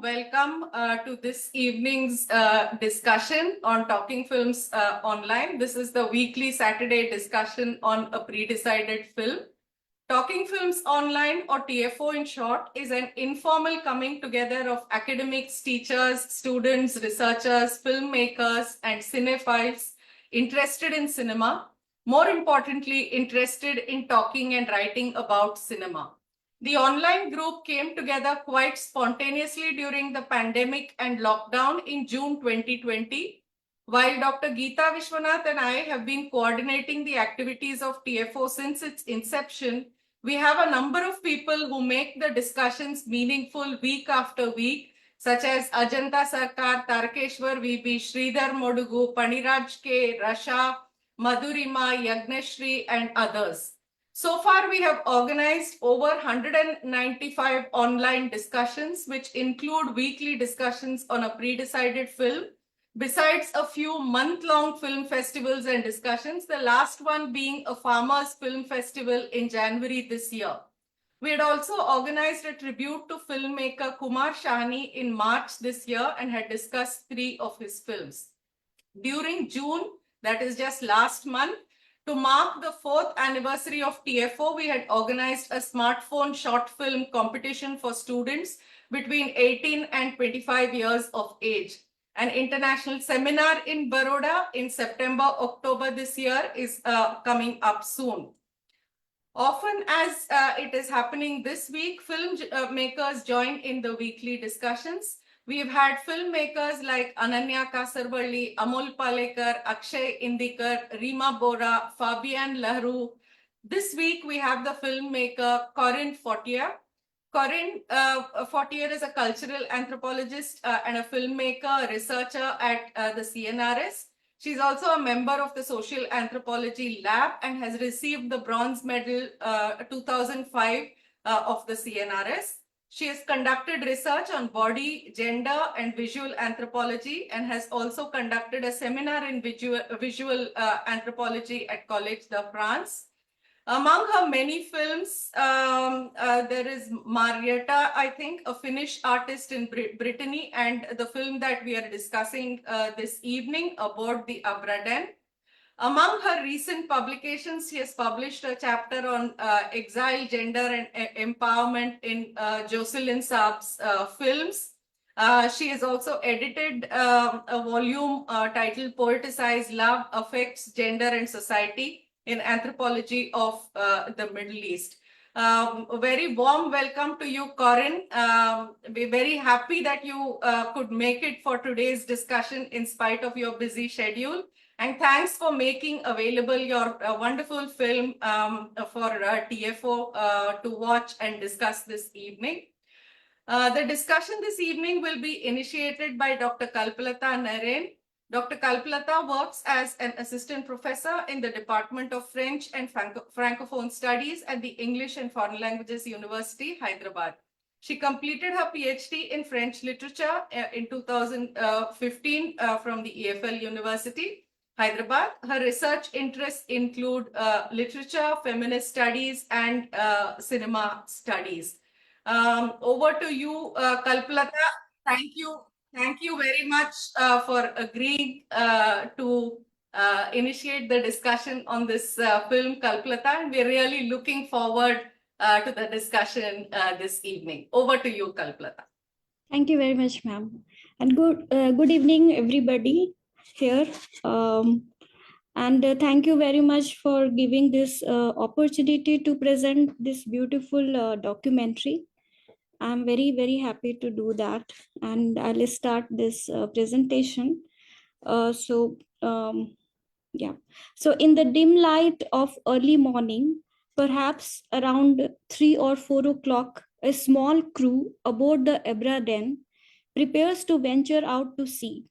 welcome to this evening's discussion on Talking Films Online. This is the weekly Saturday discussion on a pre-decided film. Talking Films Online, or TFO in short, is an informal coming together of academics, teachers, students, researchers, filmmakers, and cinephiles interested in cinema. More importantly, interested in talking and writing about cinema. The online group came together quite spontaneously during the pandemic and lockdown in June 2020. While Dr. Geeta Vishwanath and I have been coordinating the activities of TFO since its inception, we have a number of people who make the discussions meaningful week after week, such as Ajanta Sarkar, Tarakeshwar VB, Sridhar Modugu, Paniraj K, Rasha, Madhurima, Yagneshri, and others. So far, we have organized over 195 online discussions, which include weekly discussions on a pre-decided film, besides a few month-long film festivals and discussions, the last one being a farmers' film festival in January this year. We had also organized a tribute to filmmaker Kumar Shahani in March this year and had discussed 3 of his films. During June, that is just last month, to mark the 4th anniversary of TFO, we had organized a smartphone short film competition for students between 18 and 25 years of age. An international seminar in Baroda in September, October this year is coming up soon. Often as it is happening this week, filmmakers join in the weekly discussions. We've had filmmakers like Ananya Kasarvalli, Amol Palekar, Akshay Indikar, Reema Bora, Fabian Lahru. This week we have the filmmaker Corinne Fortier. Corinne Fortier is a cultural anthropologist and a filmmaker, researcher at the CNRS. She's also a member of the Social Anthropology Lab and has received the Bronze Medal 2005 of the CNRS. She has conducted research on body, gender, and visual anthropology and has also conducted a seminar in visual anthropology at Collège de France. Among her many films, there is Marietta, I think, a Finnish artist in Brittany, and the film that we are discussing this evening, Aboard the Abradain. Among her recent publications, she has published a chapter on exile, gender, and empowerment in Jocelyn Saab's films. She has also edited a volume titled Poeticize Love, Affects, Gender, and Society in Anthropology of the Middle East. A very warm welcome to you, Corinne. We're very happy that you could make it for today's discussion in spite of your busy schedule. And thanks for making available your wonderful film for TFO to watch and discuss this evening. The discussion this evening will be initiated by Dr. Kalplata Naren. Dr. Kalplata works as an assistant professor in the Department of French and Francophone Studies at the English and Foreign Languages University, Hyderabad. She completed her PhD in French literature in 2015 from the EFL University, Hyderabad. Her research interests include literature, feminist studies, and cinema studies. Over to you, Kalplata. Thank you. Thank you very much for agreeing to initiate the discussion on this film, Kalplata, and we're really looking forward to the discussion this evening. Over to you, Kalplata. Thank you very much, ma'am. And good evening, everybody here. And thank you very much for giving this opportunity to present this beautiful documentary. I'm very, very happy to do that. And I'll start this presentation. Yeah. So in the dim light of early morning, perhaps around 3 or 4 o'clock, a small crew aboard the Abradain prepares to venture out to sea.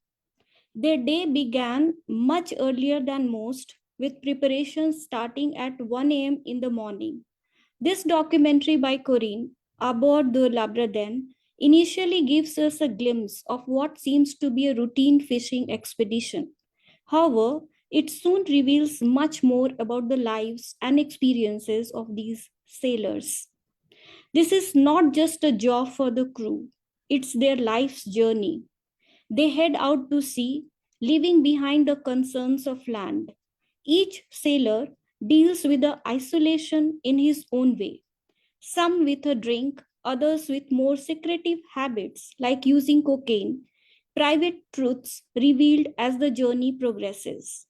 Their day began much earlier than most, with preparations starting at 1 a.m. in the morning. This documentary by Corinne, Aboard the Abradain, initially gives us a glimpse of what seems to be a routine fishing expedition. However, it soon reveals much more about the lives and experiences of these sailors. This is not just a job for the crew. it's their life's journey. They head out to sea, leaving behind the concerns of land. Each sailor deals with the isolation in his own way, some with a drink, others with more secretive habits like using cocaine, private truths revealed as the journey progresses.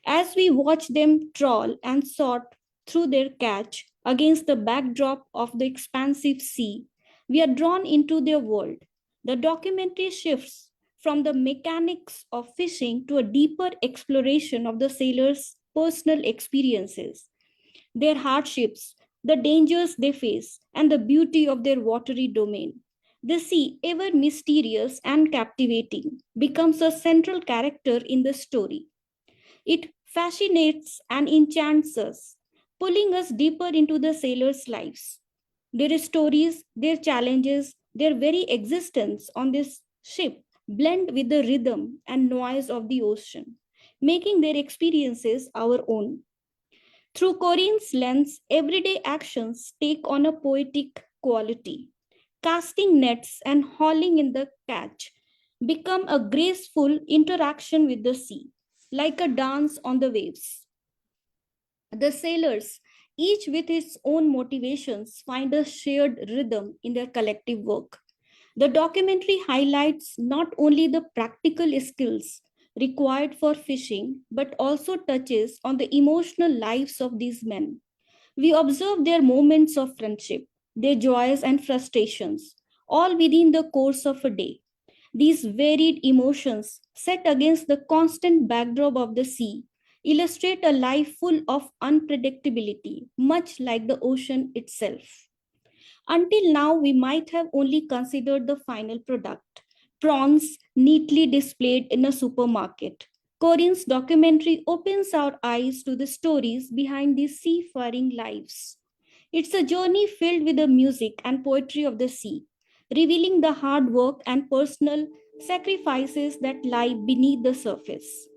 As we watch them trawl and sort through their catch against the backdrop of the expansive sea, we are drawn into their world. The documentary shifts from the mechanics of fishing to a deeper exploration of the sailors' personal experiences, their hardships, the dangers they face, and the beauty of their watery domain. The sea, ever mysterious and captivating, becomes a central character in the story. It fascinates and enchants us, pulling us deeper into the sailors' lives. Their stories, their challenges, their very existence on this ship blend with the rhythm and noise of the ocean, making their experiences our own. Through Corinne's lens, everyday actions take on a poetic quality. Casting nets and hauling in the catch become a graceful interaction with the sea, like a dance on the waves. The sailors, each with its own motivations, find a shared rhythm in their collective work. The documentary highlights not only the practical skills required for fishing, but also touches on the emotional lives of these men. We observe their moments of friendship, their joys and frustrations, all within the course of a day. These varied emotions, set against the constant backdrop of the sea, illustrate a life full of unpredictability, much like the ocean itself. Until now, we might have only considered the final product, prawns neatly displayed in a supermarket. Corinne's documentary opens our eyes to the stories behind these seafaring lives. It's a journey filled with the music and poetry of the sea, revealing the hard work and personal sacrifices that lie beneath the surface.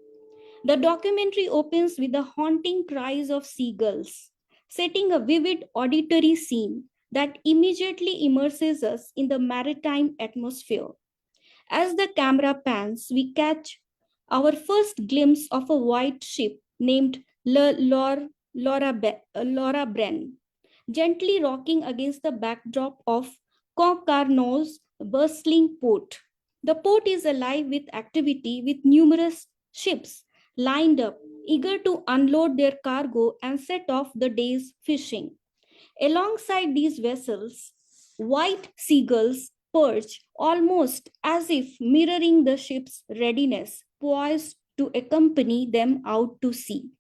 The documentary opens with the haunting cries of seagulls, setting a vivid auditory scene that immediately immerses us in the maritime atmosphere. As the camera pans, we catch our first glimpse of a white ship named Laura Bren, gently rocking against the backdrop of Concarneau's bustling port. The port is alive with activity, with numerous ships lined up, eager to unload their cargo and set off the day's fishing. Alongside these vessels, white seagulls perch almost as if mirroring the ship's readiness, poised to accompany them out to sea.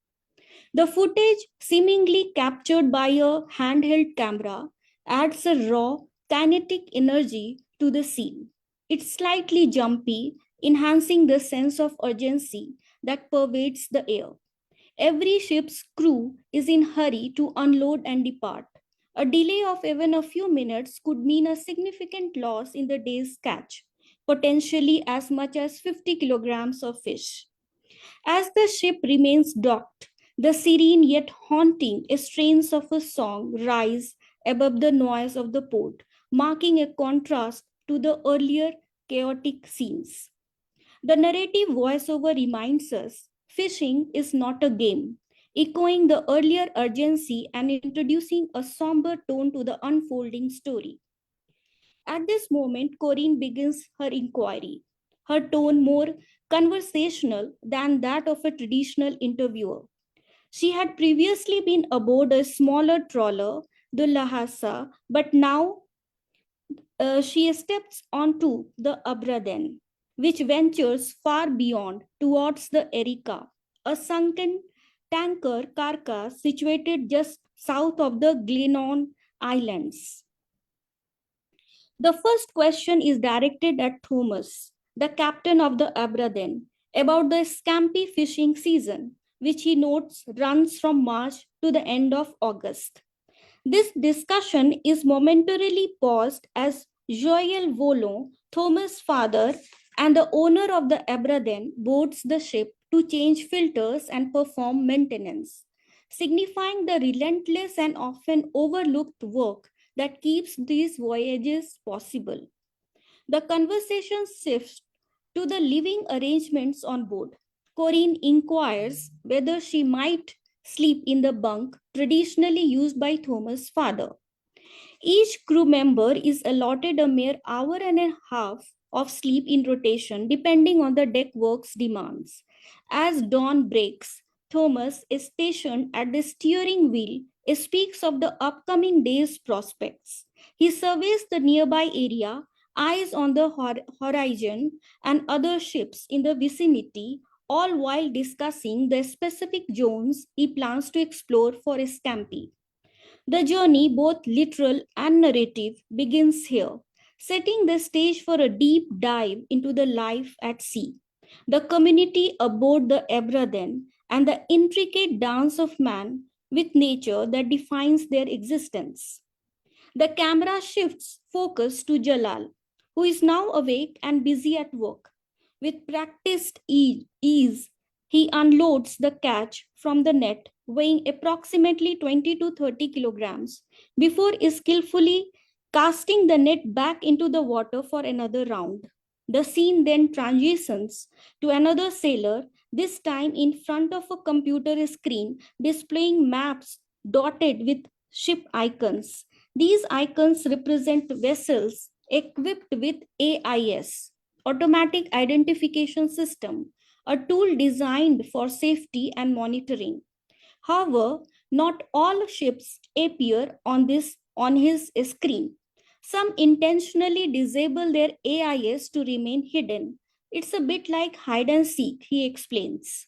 The footage, seemingly captured by a handheld camera, adds a raw, kinetic energy to the scene. It's slightly jumpy, enhancing the sense of urgency that pervades the air. Every ship's crew is in hurry to unload and depart. A delay of even a few minutes could mean a significant loss in the day's catch, potentially as much as 50 kilograms of fish. As the ship remains docked, the serene yet haunting strains of a song rise above the noise of the port, marking a contrast to the earlier chaotic scenes. The narrative voiceover reminds us fishing is not a game, echoing the earlier urgency and introducing a somber tone to the unfolding story. At this moment, Corinne begins her inquiry, her tone more conversational than that of a traditional interviewer. She had previously been aboard a smaller trawler, the Lhasa, but now she steps onto the Abraden, which ventures far beyond towards the Erika, a sunken tanker carcass situated just south of the Glenon Islands. The first question is directed at Thomas, the captain of the Abraden, about the scampy fishing season, which he notes runs from March to the end of August. This discussion is momentarily paused as Joël Volon, Thomas' father and the owner of the Abraden, boards the ship to change filters and perform maintenance, signifying the relentless and often overlooked work that keeps these voyages possible. The conversation shifts to the living arrangements on board. Corinne inquires whether she might sleep in the bunk traditionally used by Thomas' father. Each crew member is allotted a mere hour and a half of sleep in rotation, depending on the deck work's demands. As dawn breaks, Thomas is stationed at the steering wheel. He speaks of the upcoming day's prospects. He surveys the nearby area, eyes on the horizon and other ships in the vicinity, all while discussing the specific zones he plans to explore for a stampede. The journey, both literal and narrative, begins here, setting the stage for a deep dive into the life at sea, the community aboard the Abraden, and the intricate dance of man with nature that defines their existence. The camera shifts focus to Jalal, who is now awake and busy at work. With practiced ease, he unloads the catch from the net, weighing approximately 20 to 30 kilograms, before skillfully casting the net back into the water for another round. The scene then transitions to another sailor, this time in front of a computer screen displaying maps dotted with ship icons. These icons represent vessels equipped with AIS, Automatic Identification System, a tool designed for safety and monitoring. However, not all ships appear on his screen. Some intentionally disable their AIS to remain hidden. It's a bit like hide and seek, he explains.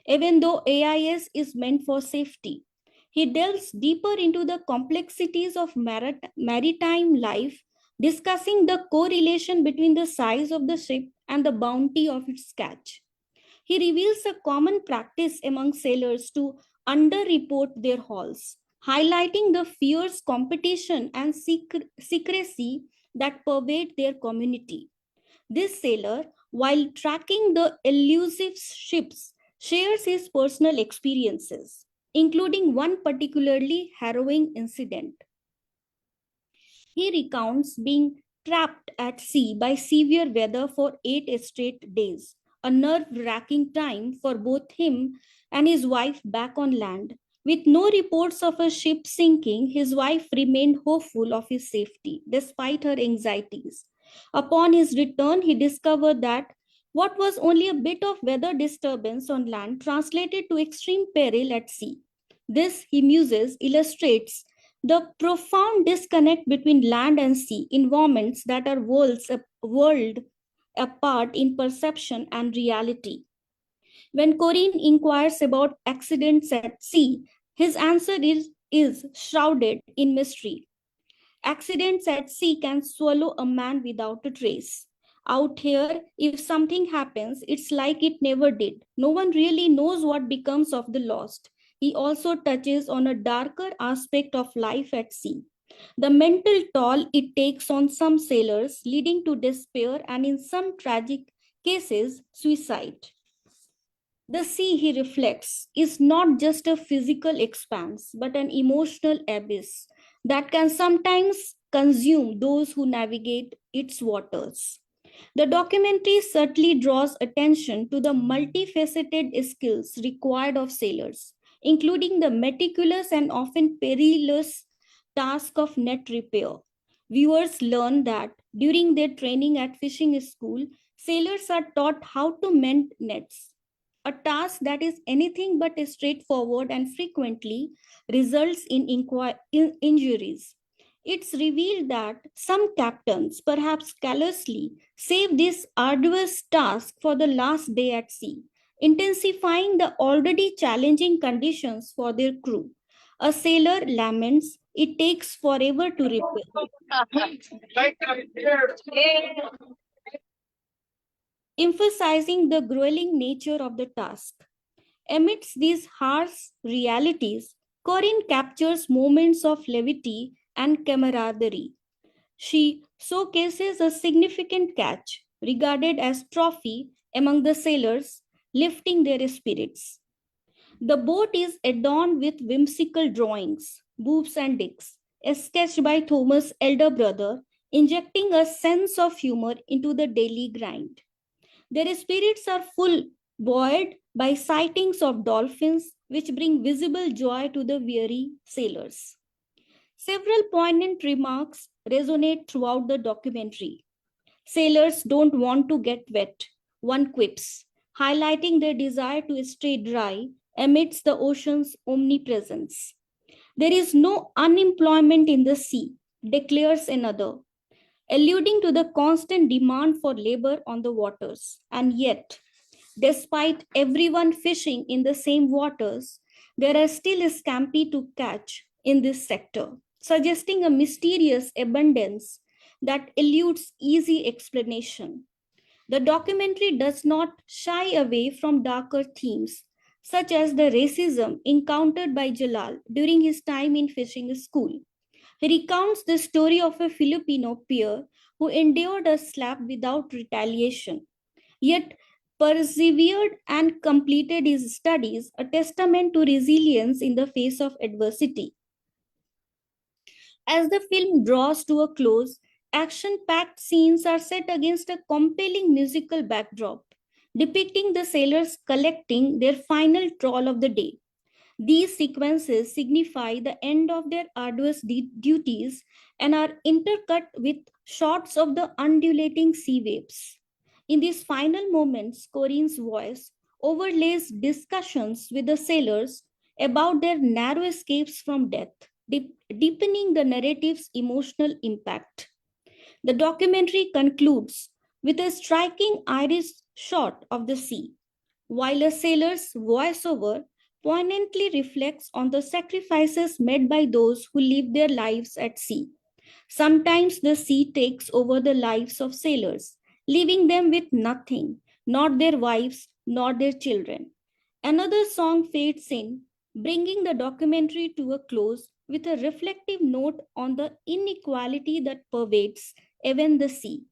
Even though AIS is meant for safety, he delves deeper into the complexities of maritime life, discussing the correlation between the size of the ship and the bounty of its catch. He reveals a common practice among sailors to underreport their hauls, highlighting the fierce competition and secrecy that pervade their community. This sailor, while tracking the elusive ships, shares his personal experiences, including one particularly harrowing incident. He recounts being trapped at sea by severe weather for 8 straight days, a nerve wracking time for both him and his wife back on land. With no reports of a ship sinking, his wife remained hopeful of his safety despite her anxieties. Upon his return, he discovered that what was only a bit of weather disturbance on land translated to extreme peril at sea. This, he muses, illustrates the profound disconnect between land and sea, environments that are world apart in perception and reality. When Corinne inquires about accidents at sea, his answer is shrouded in mystery. Accidents at sea can swallow a man without a trace. Out here, if something happens, it's like it never did. No one really knows what becomes of the lost. He also touches on a darker aspect of life at sea, the mental toll it takes on some sailors, leading to despair and, in some tragic cases, suicide. The sea, he reflects, is not just a physical expanse, but an emotional abyss that can sometimes consume those who navigate its waters. The documentary certainly draws attention to the multifaceted skills required of sailors, including the meticulous and often perilous task of net repair. Viewers learn that during their training at fishing school, sailors are taught how to mend nets, a task that is anything but straightforward and frequently results in injuries. It's revealed that some captains, perhaps callously, save this arduous task for the last day at sea, intensifying the already challenging conditions for their crew. A sailor laments, it takes forever to repair, emphasizing the grueling nature of the task. Amidst these harsh realities, Corinne captures moments of levity and camaraderie. She showcases a significant catch, regarded as trophy among the sailors, lifting their spirits. The boat is adorned with whimsical drawings, boobs and dicks, sketched by Thomas' elder brother, injecting a sense of humor into the daily grind. Their spirits are full, buoyed by sightings of dolphins, which bring visible joy to the weary sailors. Several poignant remarks resonate throughout the documentary. Sailors don't want to get wet, one quips, highlighting their desire to stay dry amidst the ocean's omnipresence. There is no unemployment in the sea, declares another, alluding to the constant demand for labor on the waters. And yet, despite everyone fishing in the same waters, there are still scampi to catch in this sector, suggesting a mysterious abundance that eludes easy explanation. The documentary does not shy away from darker themes, such as the racism encountered by Jalal during his time in fishing school. He recounts the story of a Filipino peer who endured a slap without retaliation, yet persevered and completed his studies, a testament to resilience in the face of adversity. As the film draws to a close, action packed scenes are set against a compelling musical backdrop, depicting the sailors collecting their final trawl of the day. These sequences signify the end of their arduous duties and are intercut with shots of the undulating sea waves. In these final moments, Corinne's voice overlays discussions with the sailors about their narrow escapes from death, deepening the narrative's emotional impact. The documentary concludes with a striking iris shot of the sea, while a sailor's voiceover poignantly reflects on the sacrifices made by those who live their lives at sea. Sometimes the sea takes over the lives of sailors, leaving them with nothing, not their wives, nor their children. Another song fades in, bringing the documentary to a close with a reflective note on the inequality that pervades even the sea.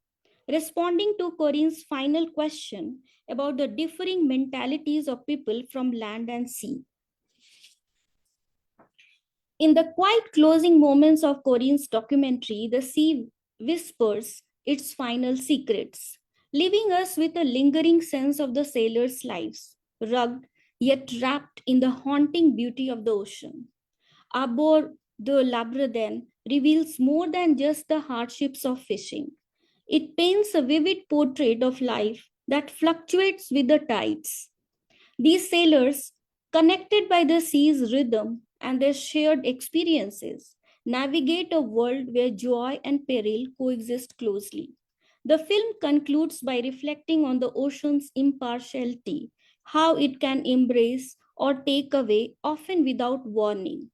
Responding to Corinne's final question about the differing mentalities of people from land and sea. In the quiet closing moments of Corinne's documentary, the sea whispers its final secrets, leaving us with a lingering sense of the sailors' lives, rugged yet wrapped in the haunting beauty of the ocean. Aboard the Labrador reveals more than just the hardships of fishing. It paints a vivid portrait of life that fluctuates with the tides. These sailors, connected by the sea's rhythm and their shared experiences, navigate a world where joy and peril coexist closely. The film concludes by reflecting on the ocean's impartiality, how it can embrace or take away, often without warning.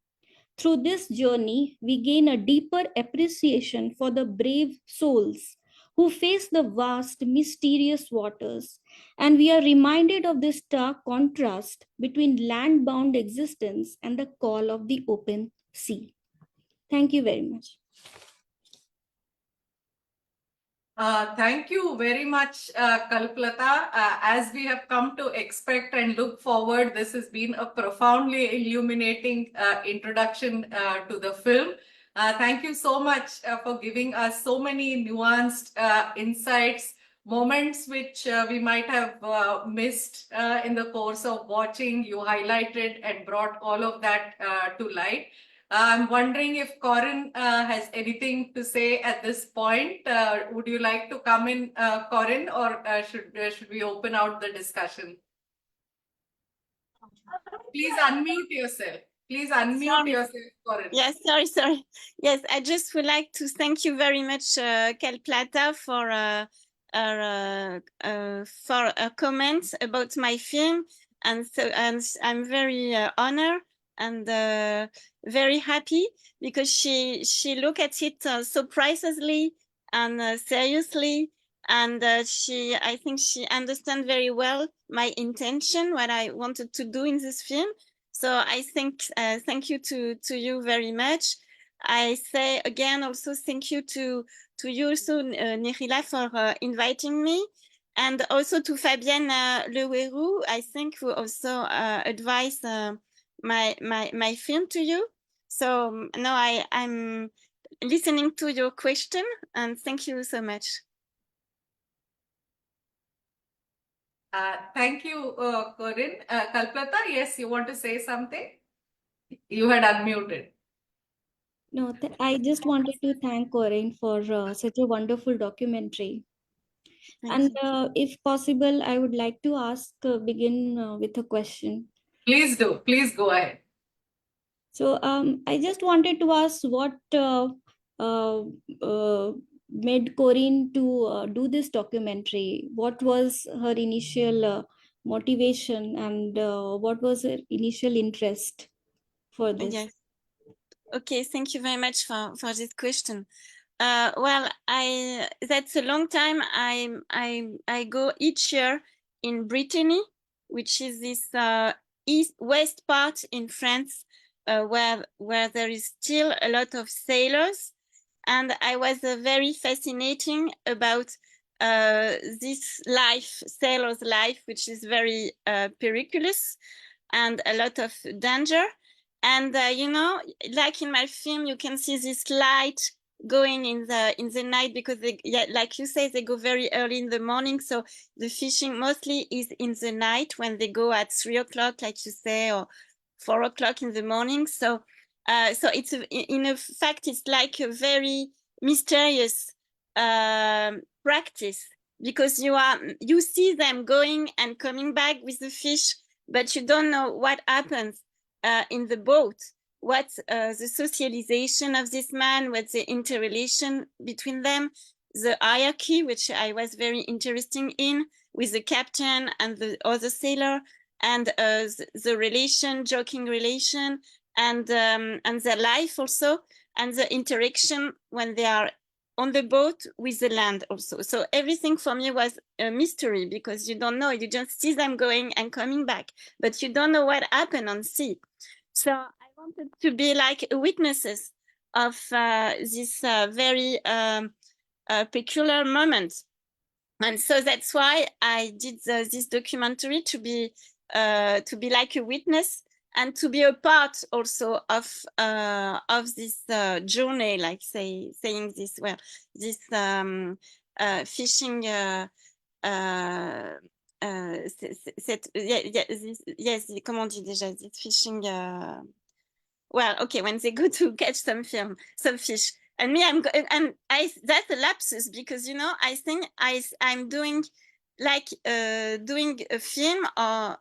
Through this journey, we gain a deeper appreciation for the brave souls who face the vast, mysterious waters, and we are reminded of the stark contrast between land bound existence and the call of the open sea. Thank you very much. Thank you very much, Kalplata. As we have come to expect and look forward, this has been a profoundly illuminating introduction to the film. Thank you so much for giving us so many nuanced insights, moments which we might have missed in the course of watching. You highlighted and brought all of that to light. I'm wondering if Corinne has anything to say at this point. Would you like to come in, Corinne, or should we open out the discussion? Please unmute yourself. Please unmute yourself, Corinne. Yes, sorry. Yes, I just would like to thank you very much, Kalplata, for a comment about my film, and I'm very honored and very happy because she looked at it so precisely and seriously, and I think she understands very well my intention, what I wanted to do in this film. So I think thank you to you very much. I say again also thank you to you also, Nirila, for inviting me, and also to Fabienne Lewerou, I think, who also advised my film to you. So now I'm listening to your question, and thank you so much. Thank you, Corinne. Kalplata, yes, you want to say something? You had unmuted. No, I just wanted to thank Corinne for such a wonderful documentary. Thank And you. if possible, I would like to begin with a question. Please do. Please go ahead. So I just wanted to ask what uh, uh, made Corinne to do this documentary? What was her initial motivation, and what was her initial interest for this? Yes. Okay, thank you very much for this question. Well, that's a long time. I go each year in Brittany, which is this west part in France, where there is still a lot of sailors, and I was very fascinating about this life, sailor's life, which is very periculous and a lot of danger. And you know, like in my film, you can see this light going in the night, because they, yeah, like you say, they go very early in the morning. So the fishing mostly is in the night, when they go at 3 o'clock, like you say, or 4 o'clock in the morning. So so it's in fact, it's like a very mysterious practice, because you see them going and coming back with the fish, but you don't know what happens in the boat, what the socialization of this man, what's the interrelation between them, the hierarchy, which I was very interested in, with the captain and the other sailor, and the relation, joking relation, and their life also, and the interaction when they are on the boat with the land also. So everything for me was a mystery, because you don't know, you just see them going and coming back, but you don't know what happened on sea. So I wanted to be like witnesses of this very peculiar moment. And so that's why I did this documentary, to be like a witness, and to be a part also of this journey, like saying this, well, this fishing yes, comment on dit déjà, this fishing well, okay, when they go to catch some fish, and me, and I, that's a lapsus, because you know, I think I'm doing like doing a film, or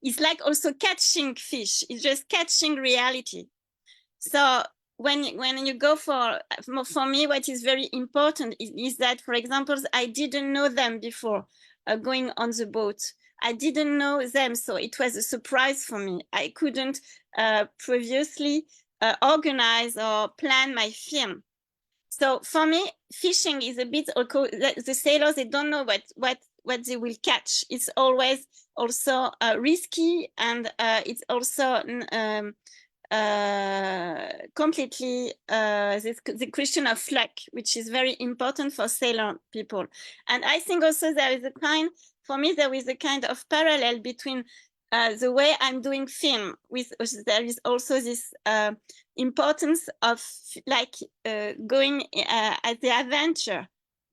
it's like also catching fish. It's just catching reality. So when you go for me, what is very important is that, for example, I didn't know them before going on the boat. I didn't know them, so it was a surprise for me. I couldn't previously organize or plan my film. So for me, fishing is a bit, the sailors, they don't know what they will catch. It's always also risky, and it's also completely the question of luck, which is very important for sailor people. And I think also there is a kind, for me, there is a kind of parallel between the way I'm doing film, with there is also this importance of like going at the adventure,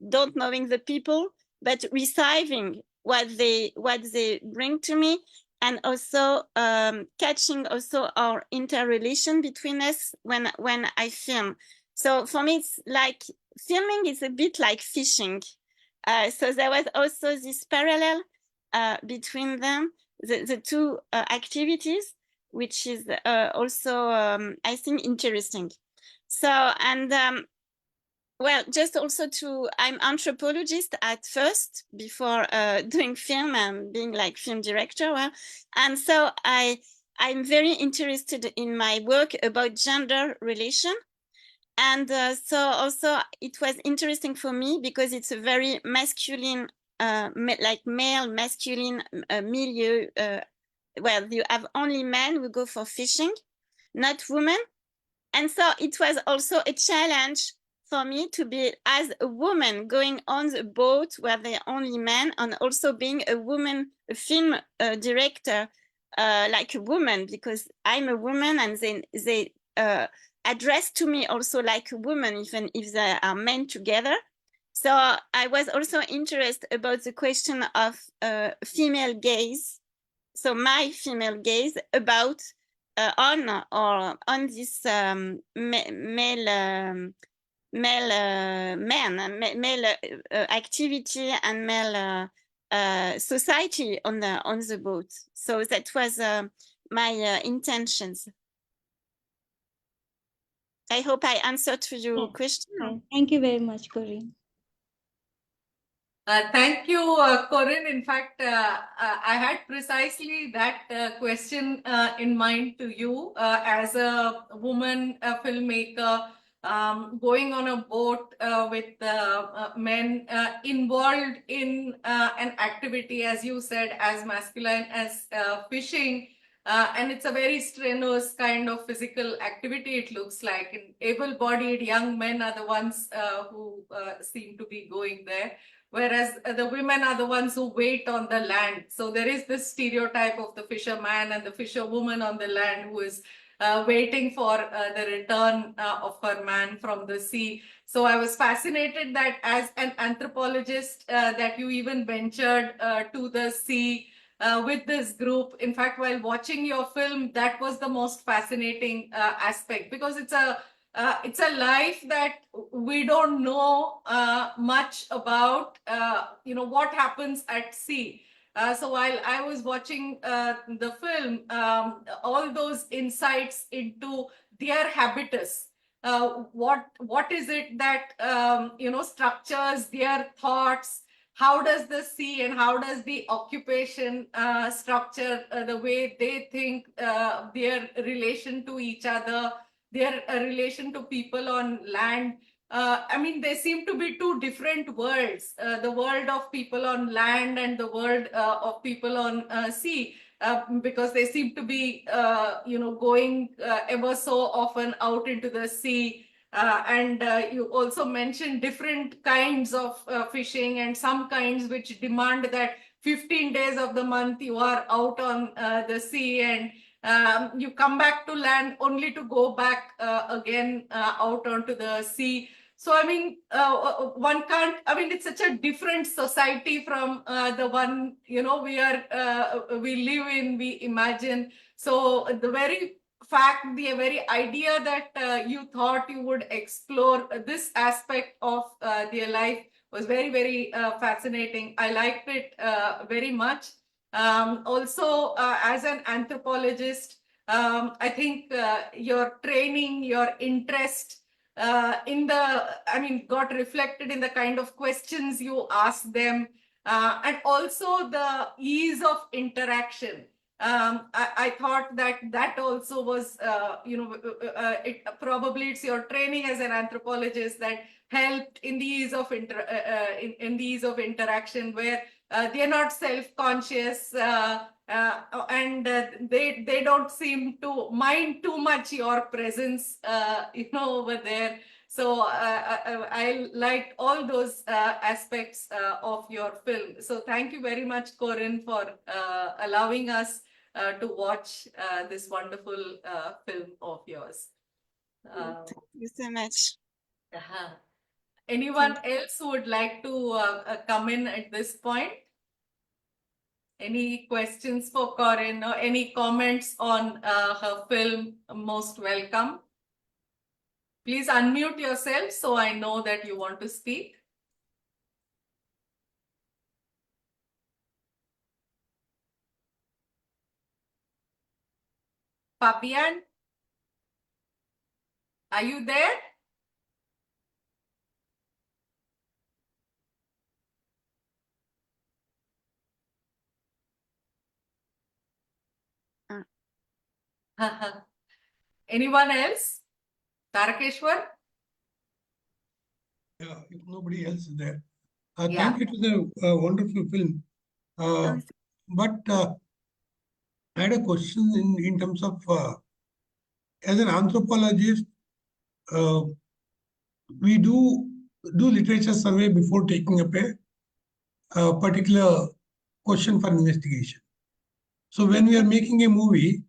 don't knowing the people, but receiving what they bring to me, and also catching also our interrelation between us when I film. So for me, it's like filming is a bit like fishing. So there was also this parallel between them, the two activities, which is also I think interesting. So, and well, just also I'm anthropologist at first, before doing film and being like film director. Well, and so I'm very interested in my work about gender relation. And so also it was interesting for me, because it's a very masculine, like male masculine milieu. Well, you have only men who go for fishing, not women. And so it was also a challenge for me to be as a woman going on the boat where there are only men, and also being a woman, a film director, like a woman, because I'm a woman, and they addressed to me also like a woman, even if they are men together. So I was also interested about the question of female gaze. So my female gaze about on this male activity and male society on the boat. So that was my intentions. I hope I answered to your Yes. question. Thank you very much, Corinne. Thank you, Corinne. In fact, I had precisely that question in mind to you as a woman filmmaker going on a boat with men involved in an activity, as you said, as masculine as fishing. And it's a very strenuous kind of physical activity, it looks like. And able-bodied young men are the ones who seem to be going there, whereas the women are the ones who wait on the land. So there is this stereotype of the fisherman and the fisherwoman on the land who is waiting for the return of her man from the sea. So I was fascinated that as an anthropologist that you even ventured to the sea with this group. In fact, while watching your film, that was the most fascinating aspect, because it's a life that we don't know much about, what happens at sea. So while I was watching the film, all those insights into their habitus, what is it that structures their thoughts? How does the sea and how does the occupation structure the way they think, their relation to each other, their relation to people on land? I mean, they seem to be two different worlds, the world of people on land and the world of people on sea, because they seem to be, going ever so often out into the sea. And you also mentioned different kinds of fishing, and some kinds which demand that 15 days of the month you are out on the sea, and you come back to land only to go back again out onto the sea. So, I mean, one can't, I mean, it's such a different society from the one, we live in, we imagine. So the very fact, the very idea that you thought you would explore this aspect of their life was very, very fascinating. I liked it very much. Also, as an anthropologist, I think your training, your interest got reflected in the kind of questions you ask them, and also the ease of interaction. I thought that also was, it's your training as an anthropologist that helped in the ease of in the ease of interaction, where they're not self-conscious, and they don't seem to mind too much your presence, over there. So I liked all those aspects of your film. So thank you very much, Corinne, for allowing us to watch this wonderful film of yours. Thank you so much. Anyone else who would like to come in at this point? Any questions for Corinne or any comments on her film? Most welcome. Please unmute yourself so I know that you want to speak. Fabian, are you there? Anyone else? Tarakeshwar? Yeah, if nobody else is there. Yeah. Thank you to the wonderful film. But I had a question in terms of, as an anthropologist, we do literature survey before taking up a particular question for investigation. So when we are making a movie,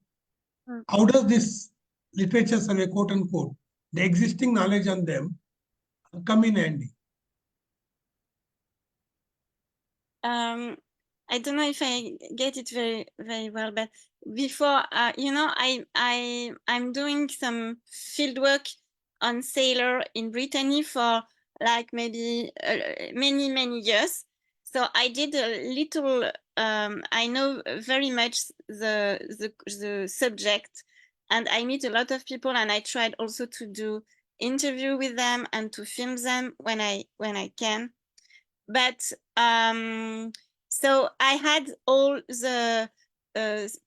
how does this literature survey, quote unquote, the existing knowledge on them come in handy? I don't know if I get it very, very well, but before, I'm doing some field work on sailor in Brittany for like maybe many, many years. So I did a little, I know very much the subject, and I meet a lot of people, and I tried also to do interview with them and to film them when I can. But so I had all the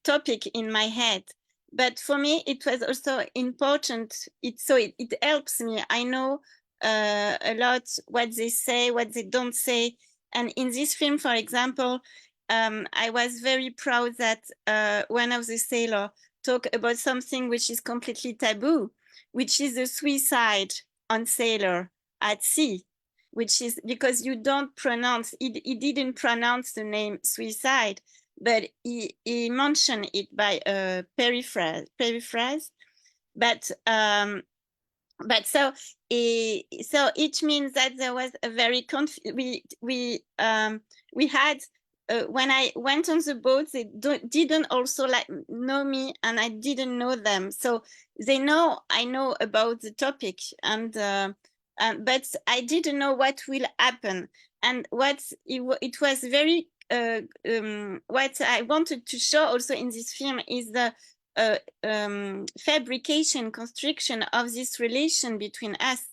topic in my head, but for me it was also important. It helps me. I know a lot what they say, what they don't say, and in this film, for example, I was very proud that one of the sailors talk about something which is completely taboo, which is the suicide on sailor at sea, which is because you don't pronounce it. He didn't pronounce the name suicide, but he mentioned it by a periphrase. But so it means that there was a very we had when I went on the boat, they didn't also like know me, and I didn't know them, so they know I know about the topic, and but I didn't know what will happen, and it was very what I wanted to show also in this film is the fabrication, construction of this relation between us,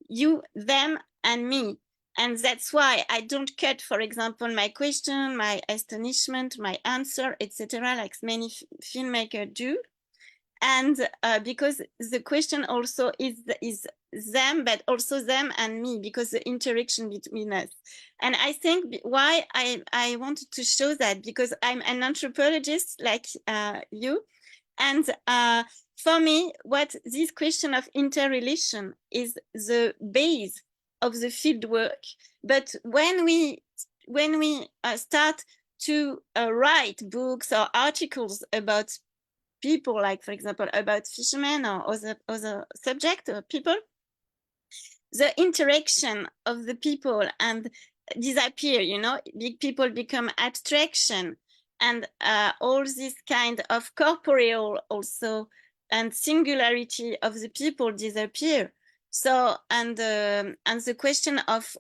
you, them, and me. And that's why I don't cut, for example, my question, my astonishment, my answer, etc., like many filmmakers do. And because the question also is them, but also them and me, because the interaction between us. And I think why I wanted to show that, because I'm an anthropologist like you, and for me, what this question of interrelation is the base of the field work. But when we start to write books or articles about people, like for example about fishermen or other subject or people, the interaction of the people and disappear. Big people become abstraction, and all this kind of corporeal also and singularity of the people disappear. So and the question of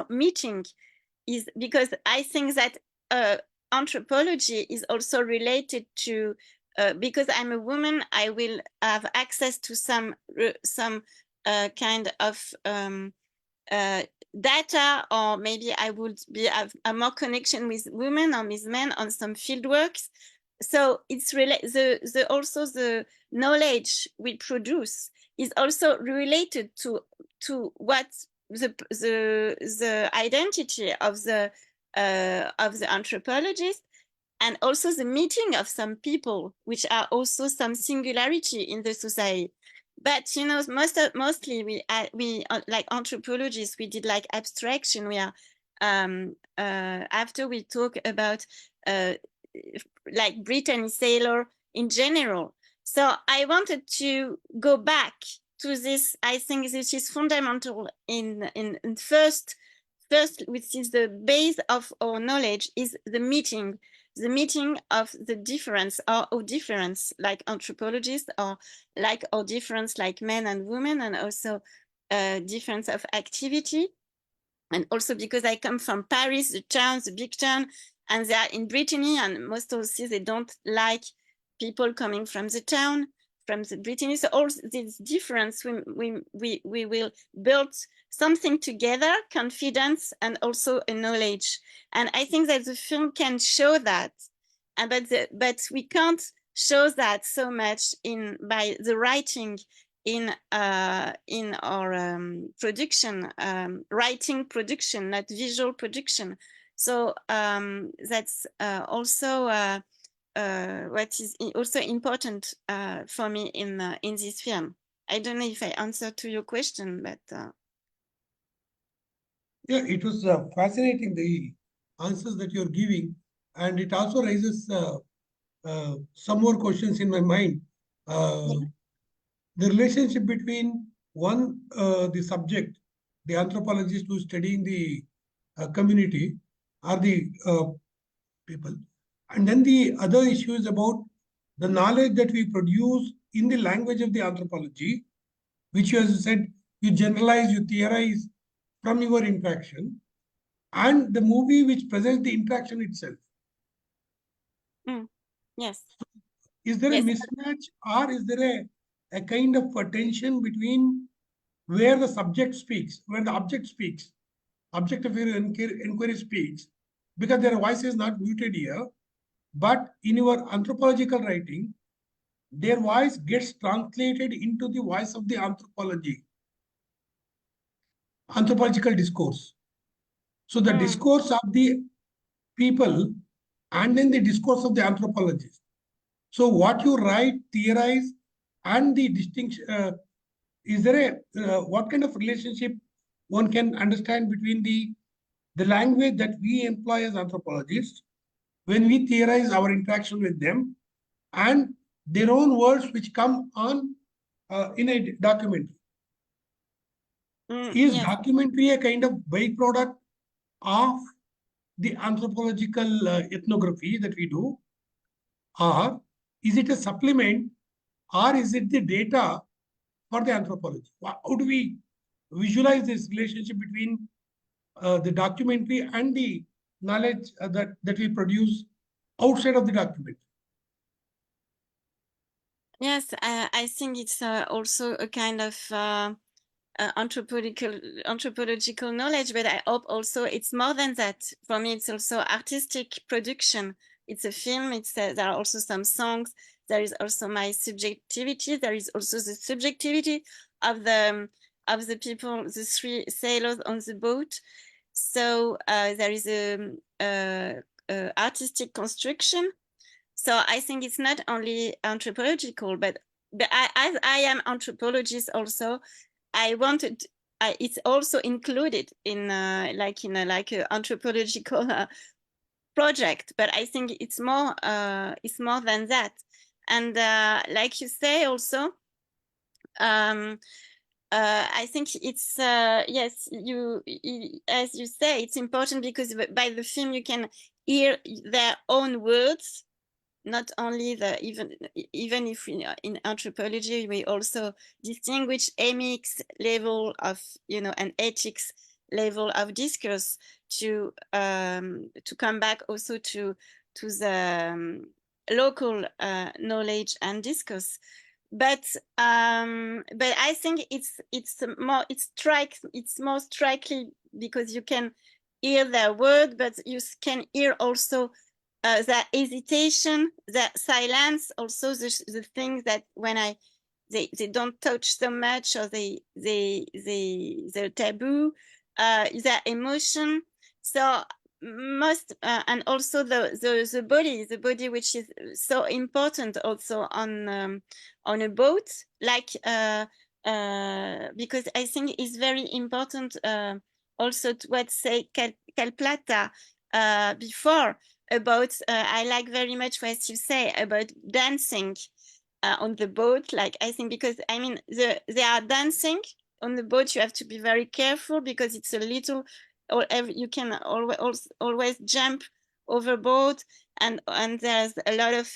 meeting is, because I think that anthropology is also related to because I'm a woman, I will have access to some kind of data, or maybe I would have a more connection with women or with men on some field works. So it's also the knowledge we produce is also related to what the identity of the anthropologist, and also the meeting of some people, which are also some singularity in the society. But mostly we like anthropologists, we did like abstraction. We are after we talk about like Brittany sailor in general. So I wanted to go back to this. I think this is fundamental in first, which is the base of our knowledge, is the meeting of the difference, or difference like anthropologists, or like our difference like men and women, and also difference of activity. And also because I come from Paris, the big town, and they are in Brittany, and most of the they don't like people coming from the town, from the Brittany. So all this difference, we will build something together, confidence, and also a knowledge. And I think that the film can show that, but we can't show that so much by the writing in our production, writing production, not visual production. So that's also what is also important for me in this film. I don't know if I answered to your question, but yeah, it was fascinating, the answers that you're giving, and it also raises some more questions in my mind. the relationship between one, the subject, the anthropologist who's studying the community or the people. And then the other issue is about the knowledge that we produce in the language of the anthropology, which you, as you said, you generalize, you theorize from your interaction, and the movie which presents the interaction itself. Yes. Is there a Yes. mismatch, or is there a kind of a tension between where the subject speaks, where the object speaks, object of your inquiry speaks, because their voice is not muted here, but in your anthropological writing, their voice gets translated into the voice of the anthropological discourse. So the discourse of the people and then the discourse of the anthropologist. So what you write, theorize, and the distinction, is there a, what kind of relationship one can understand between the language that we employ as anthropologists when we theorize our interaction with them and their own words which come on in a documentary? Is Yes. documentary a kind of byproduct of the anthropological ethnography that we do, or is it a supplement, or is it the data for the anthropology? How do we visualize this relationship between the documentary and the knowledge that we produce outside of the documentary? Yes, I think it's also a kind of anthropological knowledge, but I hope also it's more than that. For me, it's also artistic production. It's a film. It's there are also some songs. There is also my subjectivity. There is also the subjectivity of the people, the three sailors on the boat. So there is a artistic construction. So I think it's not only anthropological, but as I am anthropologist also, I wanted. It's also included in like a anthropological project, but I think it's more than that. And like you say also, I think it's yes, as you say, it's important because by the film you can hear their own words, not only even if in anthropology we also distinguish emics level of and ethics level of discourse to come back also to the local knowledge and discourse. But I think it's more striking because you can hear their word, but you can hear also the hesitation, the silence, also the things that when they don't touch so much, or they're taboo, the emotion. So most and also the body, which is so important also on a boat, like because I think it's very important also to what say Kalplata before about I like very much what you say about dancing on the boat. Like I think because I mean they are dancing on the boat, you have to be very careful because it's a little, or you can always jump overboard, and there's a lot of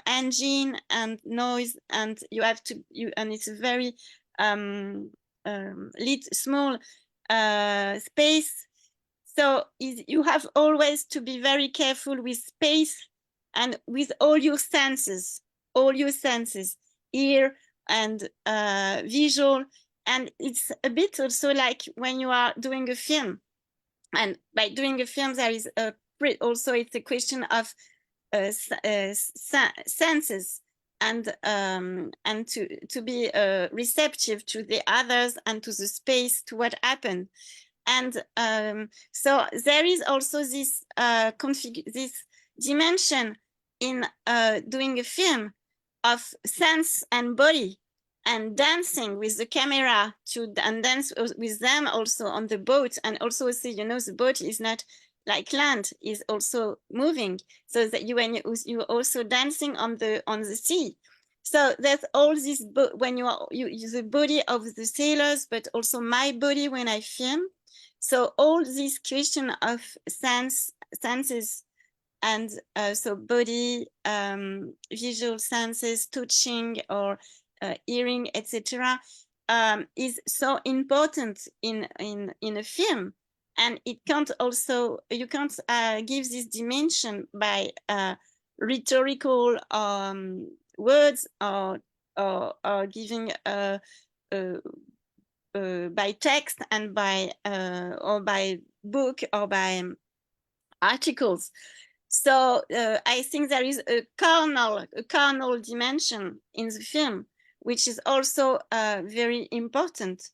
engine and noise, and you have to and it's a very small space. So you have always to be very careful with space and with all your senses, ear and visual. And it's a bit also like when you are doing a film. And by doing a film, there is also it's a question of senses and to be receptive to the others and to the space, to what happened. And so there is also this this dimension in doing a film of sense and body, and dancing with the camera and dance with them also on the boat. And also see, the boat is not like land, is also moving, so that when you also dancing on the sea. So there's all this when you are the body of the sailors, but also my body when I film. So all this question of senses, and so body, visual senses, touching or hearing, etc., is so important in a film. And it can't also, you can't give this dimension by rhetorical words or giving by text and by or by book or by articles. So I think there is a carnal dimension in the film, which is also very important.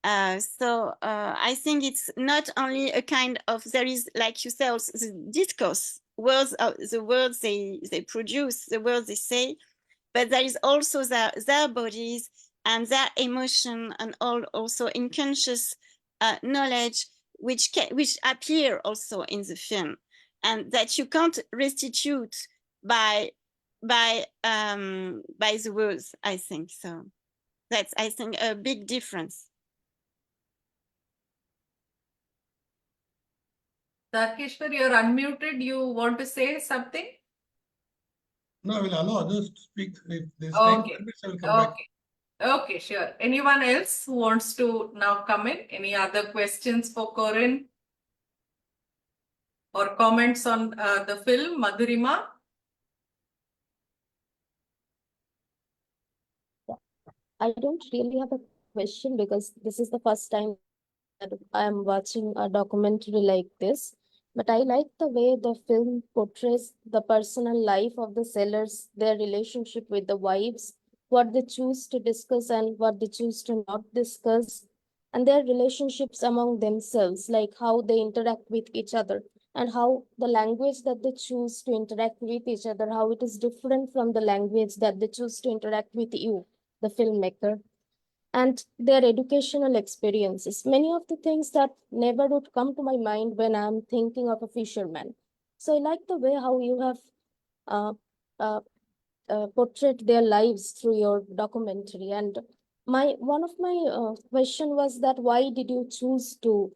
So I think it's not only a kind of, there is, like you say, also the discourse, words, the words they produce, the words they say, but there is also their bodies and their emotion, and all also unconscious knowledge which appear also in the film, and that you can't restitute by the words. I think so. That's, I think, a big difference. Darkeshwar, you're unmuted. You want to say something? No, I will allow others to speak. If there's time Okay. permits, I will come back. Okay. Okay, sure. Anyone else who wants to now come in? Any other questions for Corinne? Or comments on the film, Madhurima? I don't really have a question because this is the first time that I am watching a documentary like this. But I like the way the film portrays the personal life of the sellers, their relationship with the wives, what they choose to discuss and what they choose to not discuss, and their relationships among themselves, like how they interact with each other, and how the language that they choose to interact with each other, how it is different from the language that they choose to interact with you, the filmmaker, and their educational experiences. Many of the things that never would come to my mind when I'm thinking of a fisherman. So I like the way how you have uh, uh, portrayed their lives through your documentary. And my one of my question was that why did you choose to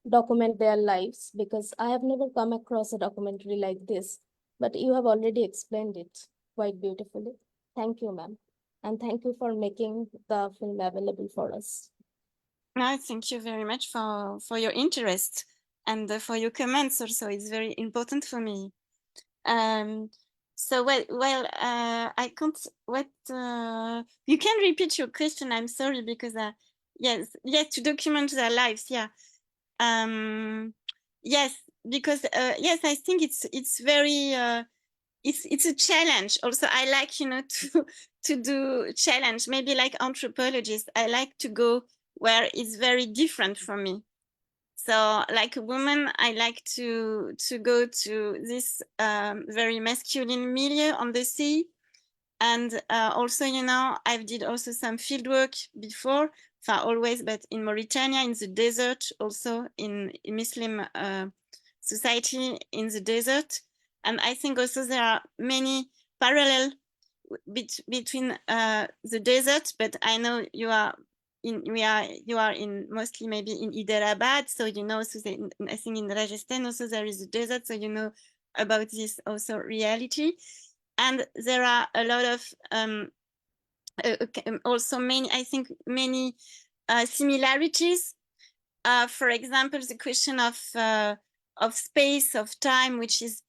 document their lives? Because I have never come across a documentary like this, but you have already explained it quite beautifully. Thank you, ma'am. And thank you for making the film available for us. No, thank you very much for your interest and for your comments also. It's very important for me. So I can't, what, you can repeat your question, I'm sorry, because yes, to document their lives, yeah. Yes, because yes, I think it's very, it's a challenge. Also, I like, you know, to do challenge, maybe like anthropologists, I like to go where it's very different from me. So like a woman, I like to go to this very masculine milieu on the sea. And also, you know, I did also some field work before, always, but in Mauritania, in the desert, also in Muslim society in the desert. And I think also there are many parallel between the desert, but I know you are you are in mostly maybe in Hyderabad, so you know, so I think in Rajasthan also there is a desert, so you know about this also reality. And there are a lot of also many, I think many similarities. For example, the question of space, of time, which is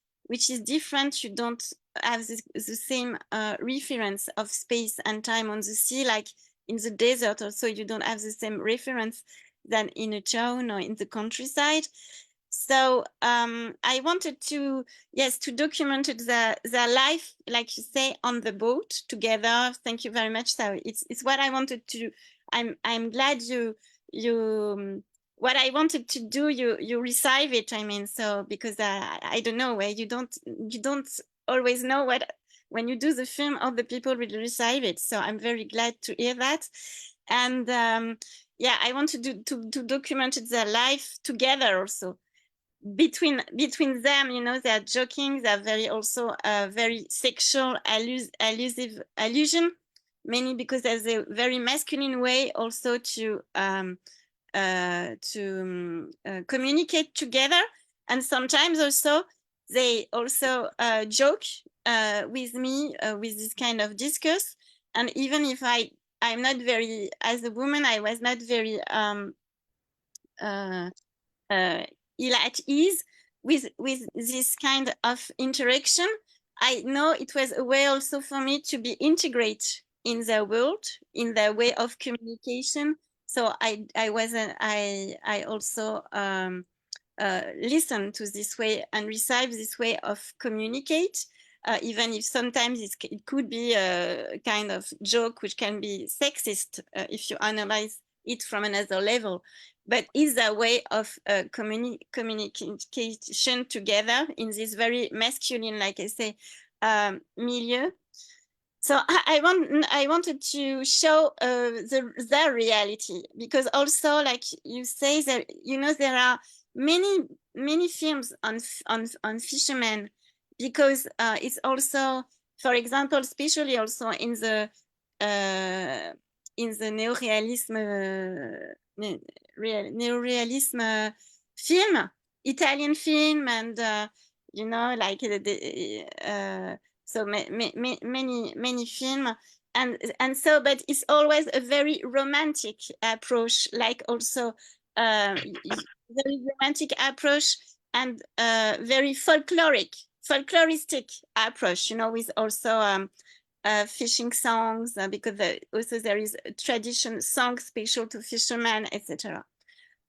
different. You don't have the same reference of space and time on the sea, like in the desert. Also, you don't have the same reference than in a town or in the countryside. So I wanted to, yes, to document their life, like you say, on the boat together. Thank you very much. So it's what I wanted to. I'm glad you what I wanted to do, you receive it. I mean, so because I don't know where you don't always know what, when you do the film, other people will receive it. So I'm very glad to hear that. And yeah, I want to document their life together also. Between them, you know, they're joking, they're very also very sexual allusion. many, because there's a very masculine way also to communicate together, and sometimes also they also joke with me with this kind of discourse. And even if I'm not very, as a woman, I was not very ill at ease with this kind of interaction. I know it was a way also for me to be integrated in their world, in their way of communication. So I also listen to this way and receive this way of communicate, even if sometimes it could be a kind of joke which can be sexist if you analyze it from another level. But is a way of communication together in this very masculine, like I say, milieu. So I wanted to show their reality, because also, like you say, that there are many films on fishermen, because it's also, for example, especially also in the neorealism film, Italian film, and like so many film, and so, but it's always a very romantic approach, like also very romantic approach, and very folkloristic approach, with also fishing songs, because also there is a tradition song special to fishermen, etc.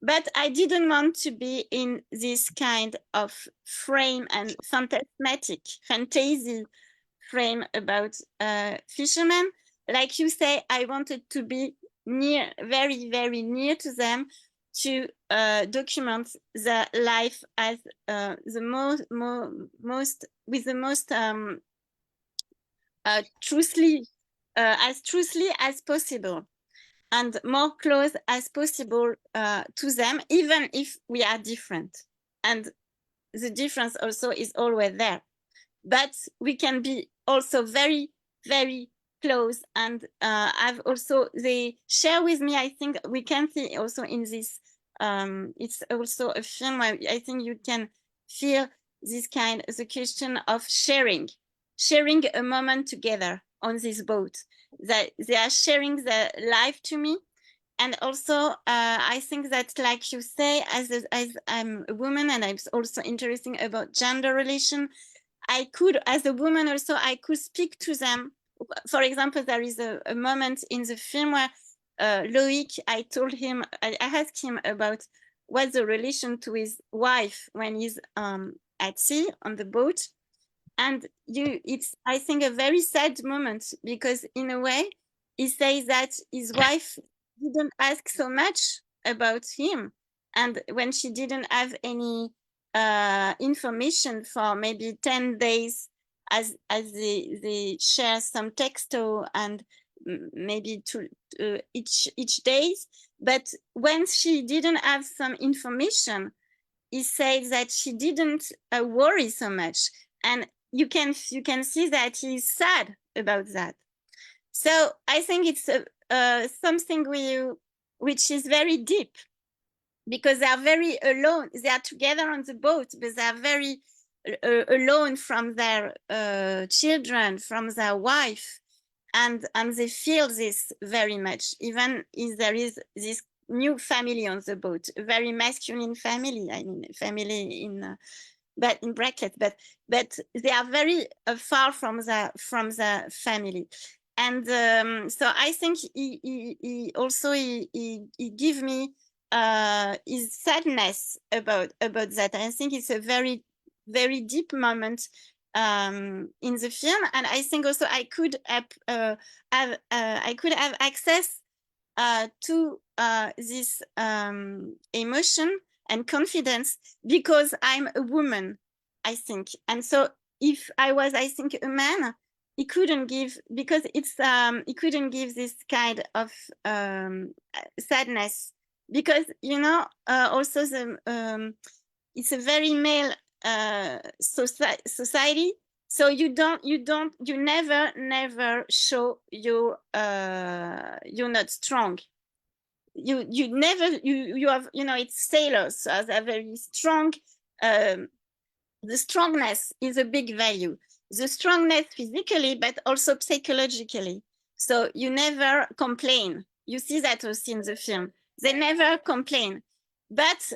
But I didn't want to be in this kind of frame and fantasy frame about fishermen. Like you say, I wanted to be near, very, very near to them, to document the life as the most with the most truthfully as possible, and more close as possible to them, even if we are different. And the difference also is always there, but we can be also very, very close. And I've also, they share with me, I think we can see also in this, it's also a film where I think you can feel this kind, the question of sharing a moment together on this boat, that they are sharing their life to me. And also, I think that, like you say, as I'm a woman, and I'm also interested about gender relation, I could, as a woman also, I could speak to them. For example, there is a moment in the film where Loic, I asked him about what's the relation to his wife when he's at sea on the boat. And it's, I think, a very sad moment, because in a way, he says that his wife didn't ask so much about him. And when she didn't have any information for maybe 10 days, as they share some texto, and maybe each days. But when she didn't have some information, he said that she didn't worry so much. And you can see that he's sad about that. So I think it's something which is very deep, because they are very alone. They are together on the boat, but they are very alone from their children, from their wife, and they feel this very much, even if there is this new family on the boat, a very masculine family. I mean, family in but in brackets, but they are very far from the family. And so I think he also give me his sadness about that. I think it's a very, very deep moment in the film, and I think also I could have access to this emotion and confidence, because I'm a woman, I think. And so if I was, I think, a man, he couldn't give, because it's he couldn't give this kind of sadness, because also the it's a very male society, So you never show you're not strong. You never you have, you know, it's sailors, so they're very strong. The strongness is a big value. The strongness physically, but also psychologically. So you never complain. You see that also in the film. They never complain, but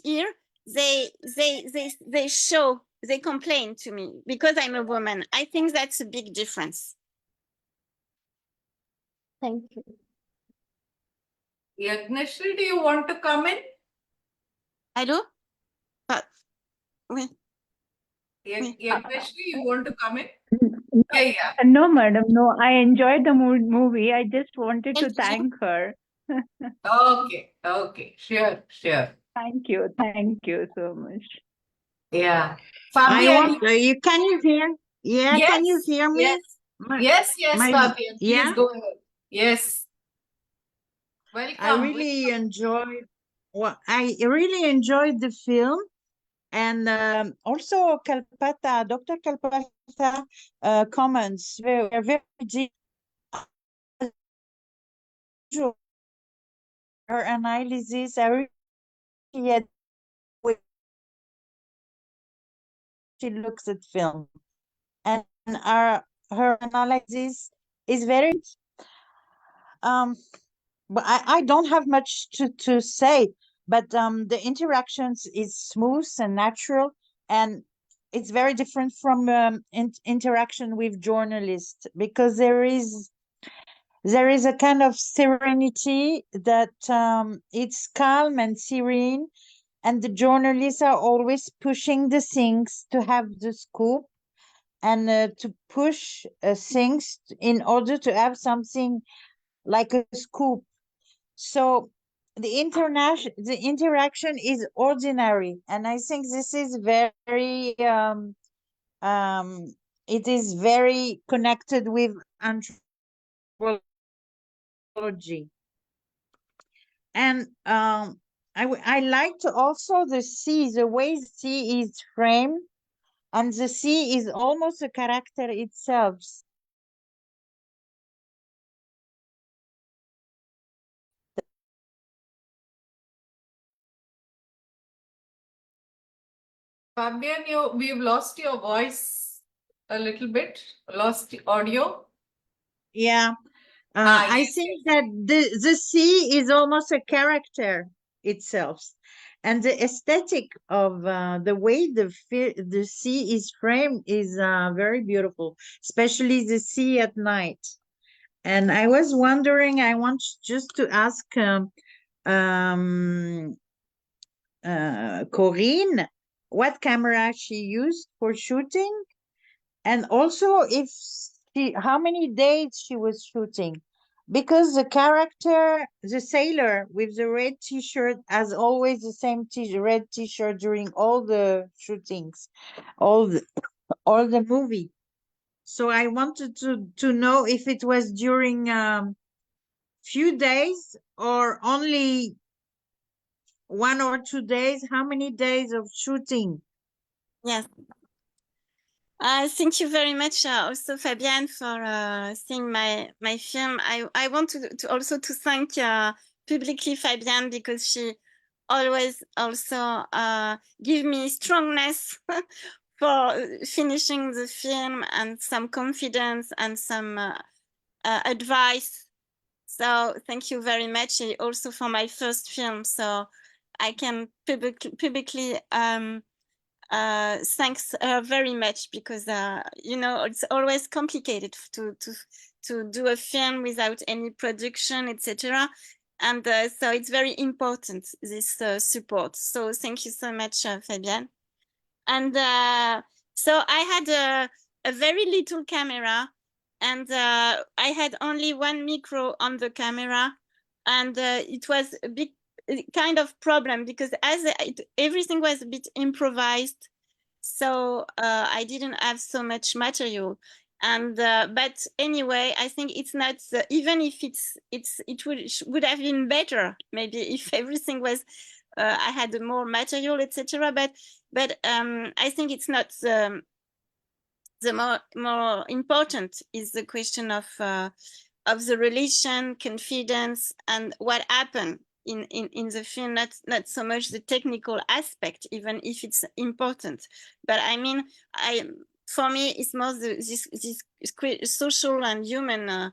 here they show, they complain to me because I'm a woman. I think that's a big difference. Thank you. Yagneshri, do you want to come in? Hello? Oui. Yagneshri, you want to come in? No, Yeah. no, madam. No, I enjoyed the movie. I just wanted to thank her. Okay. Sure. Thank you so much. Yeah. I Fabian. want you. Can you hear? Yeah, Yes, can you hear me? Yes, My- Fabian. Please yeah? go ahead. Yes. Welcome. I really enjoyed. Well, I really enjoyed the film, and also Dr. Kalplata comments were very deep. Her analysis, I really had when she looks at film, and her analysis is very. But I don't have much to say, but the interactions is smooth and natural, and it's very different from interaction with journalists, because there is a kind of serenity that it's calm and serene, and the journalists are always pushing the things to have the scoop, and to push things in order to have something like a scoop. So the interaction is ordinary, and I think this is very it is very connected with anthropology. And I liked also the sea, the way the sea is framed, and the sea is almost a character itself. Fabian, we've lost your voice a little bit. Lost the audio. Yeah. I Yes, think that the sea is almost a character itself, and the aesthetic of the way the sea is framed is very beautiful, especially the sea at night. And I was wondering, I want just to ask Corinne what camera she used for shooting, and also if how many days she was shooting, because the character, the sailor with the red t-shirt, has always the same red t-shirt during all the shootings, all the movie. So I wanted to know if it was during few days or only 1 or 2 days. How many days of shooting? Yes. Thank you very much, also Fabienne, for seeing my film. I want to also to thank publicly Fabienne, because she always also give me strongness for finishing the film, and some confidence and some advice. So thank you very much, also for my first film. So I can publicly thanks very much, because you know, it's always complicated to do a film without any production, etc. And so it's very important, this support. So thank you so much, Fabienne. And so I had a very little camera, and I had only one micro on the camera, and it was a big kind of problem, because as everything was a bit improvised, so I didn't have so much material. And but anyway, I think it's not even if it would have been better maybe if everything was I had more material, etc. But I think it's not the more important is the question of the relation, confidence, and what happened in the film. Not so much the technical aspect, even if it's important. But I mean, for me, it's more this social and human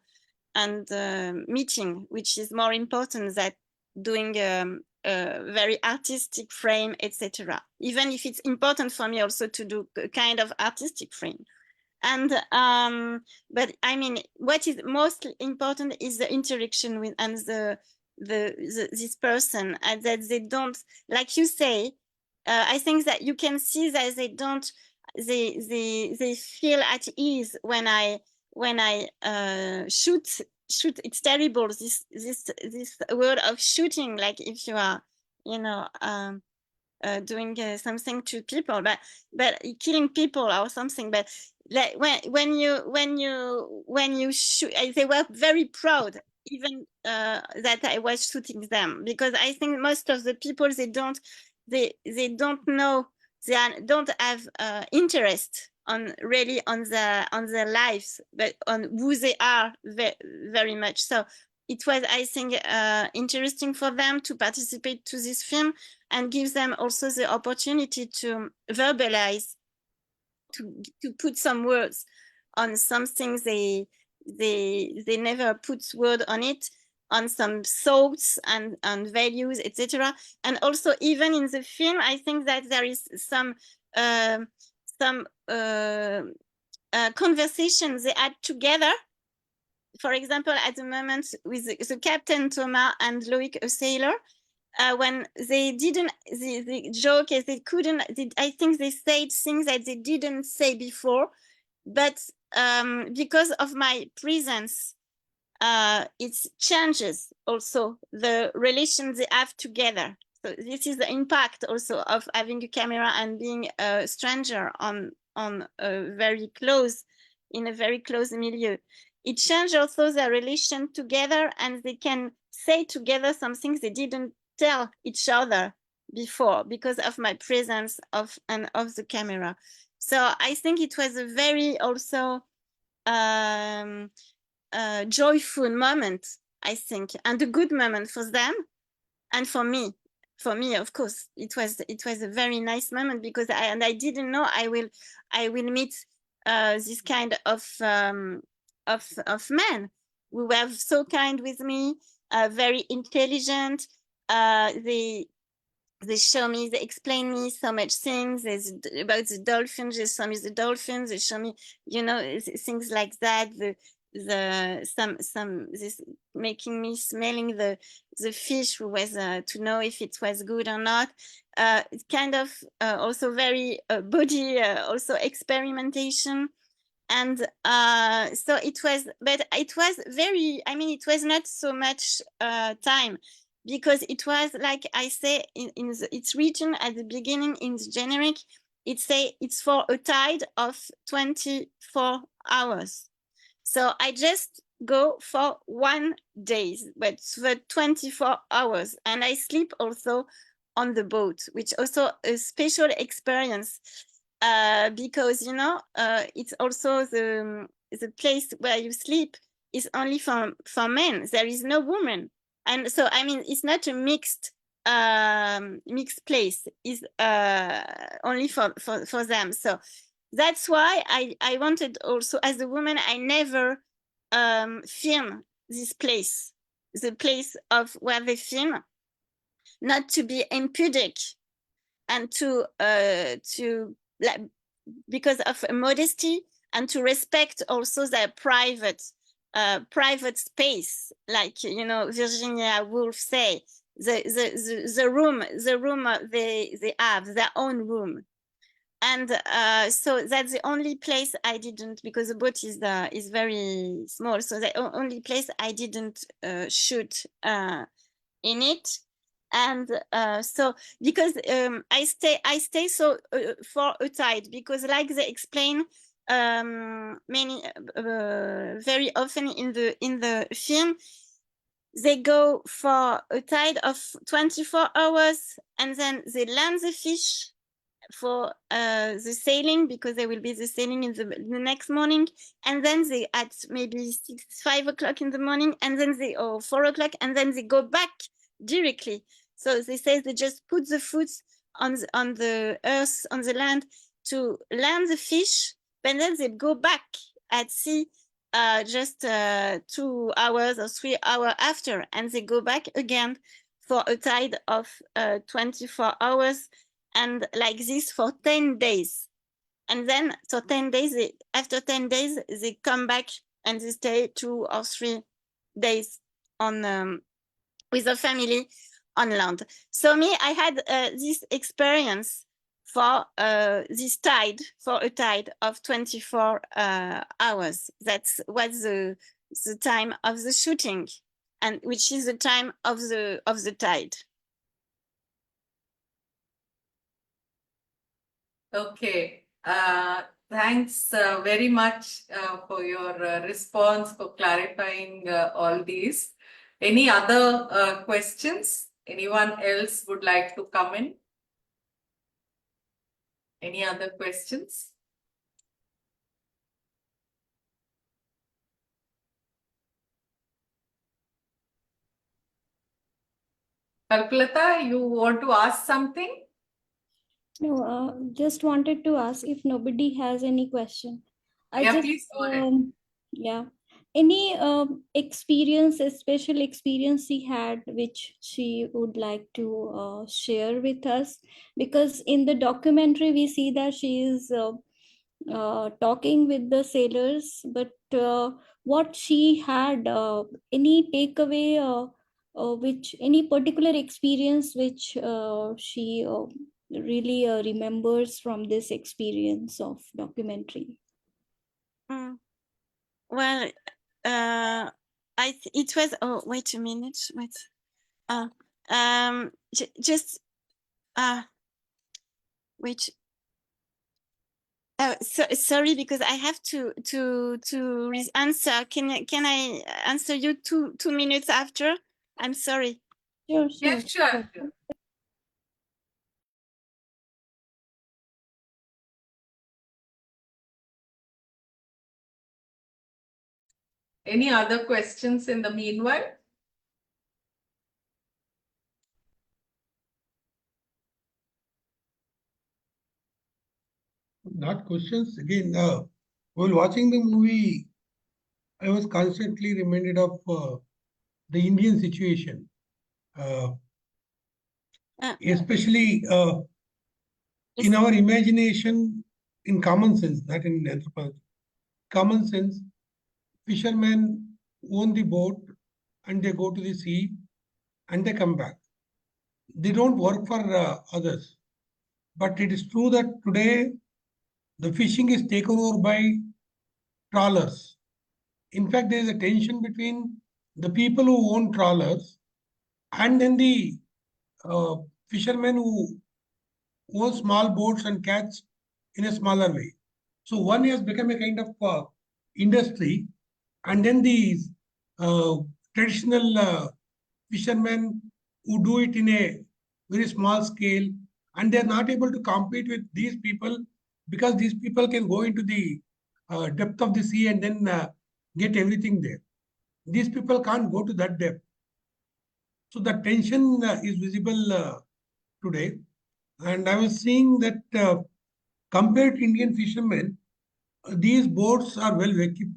meeting, which is more important than doing a very artistic frame, etc. Even if it's important for me also to do a kind of artistic frame. And but I mean, what is most important is the interaction with and this person, and that they don't, like you say, I think that you can see that they don't, they feel at ease when I shoot. It's terrible, this word of shooting, like if you are, you know, doing something to people, but killing people or something. But like when you shoot, they were very proud, even that I was shooting them, because I think most of the people, they don't know, don't have interest on really on their lives, but on who they are very much. So it was, I think, interesting for them to participate to this film, and gives them also the opportunity to verbalize, to put some words on something they never put word on it, on some thoughts and values, etc. And also, even in the film, I think that there is some conversations they had together. For example, at the moment with the Captain Thomas and Loic, a sailor, when they didn't, the joke is they couldn't, I think they said things that they didn't say before, but because of my presence, it changes also the relations they have together. So this is the impact also of having a camera and being a stranger on a very close, in a very close milieu. It changes also their relation together, and they can say together some things they didn't tell each other before because of my presence of the camera. So I think it was a very also joyful moment, I think, and a good moment for them and for me. For me, of course, it was a very nice moment, because I didn't know I will meet this kind of men who were so kind with me, very intelligent. They show me, they explain me so much things. There's about the dolphins. They show me the dolphins. They show me, you know, things like that. This making me smelling the fish, was to know if it was good or not. It's kind of also very body also experimentation. And so it was, but it was very, I mean, it was not so much time, because it was, like I say, it's written at the beginning in the generic, it's for a tide of 24 hours. So I just go for 1 day, but for 24 hours. And I sleep also on the boat, which also a special experience, because, you know, it's also the place where you sleep is only for men. There is no woman. And so, I mean, it's not a mixed place, is only for them. So that's why I wanted also, as a woman, I never film this place, the place of where they film, not to be impudic, and to like, because of modesty, and to respect also their private space, like, you know, Virginia Woolf say, the room they have their own room. And so that's the only place I didn't, because the boat is very small, so the only place I didn't shoot in it. And so, because I stay so for a tide, because, like they explain many very often in the film, they go for a tide of 24 hours, and then they land the fish for the sailing, because there will be the sailing in the next morning, and then they at maybe 5 o'clock in the morning, and then they, or 4 o'clock, and then they go back directly. So they say they just put the foot on the earth, on the land, to land the fish, but then they go back at sea just 2 hours or 3 hours after, and they go back again for a tide of 24 hours, and like this for 10 days. And then, so 10 days, after 10 days, they come back and they stay 2 or 3 days on with the family on land. So me, I had this experience for this tide, for a tide of 24 hours. That's what's the time of the shooting, and which is the time of the tide. Okay. Thanks very much for your response, for clarifying all these. Any other questions? Anyone else would like to come in? Any other questions? Kalplata, you want to ask something? No, just wanted to ask if nobody has any question. Yeah, please go ahead. Yeah, any experience, a special experience she had, which she would like to share with us? Because in the documentary we see that she is talking with the sailors, but what she had, any takeaway, which any particular experience which she really remembers from this experience of documentary? Well, it was, oh, wait a minute, wait. Just wait. Sorry, because I have to answer. Can I answer you 2 minutes after? I'm sorry. Sure, Yes, sure. Any other questions in the meanwhile? Not questions. Again, while watching the movie, I was constantly reminded of the Indian situation, especially in our imagination, in common sense, not in anthropology. Common sense, fishermen own the boat and they go to the sea and they come back. They don't work for others. But it is true that today the fishing is taken over by trawlers. In fact, there is a tension between the people who own trawlers and then the fishermen who own small boats and catch in a smaller way. So one has become a kind of industry, and then these traditional fishermen who do it in a very small scale, and they are not able to compete with these people because these people can go into the depth of the sea and then get everything there. These people can't go to that depth. So the tension is visible today. And I was seeing that compared to Indian fishermen, these boats are well equipped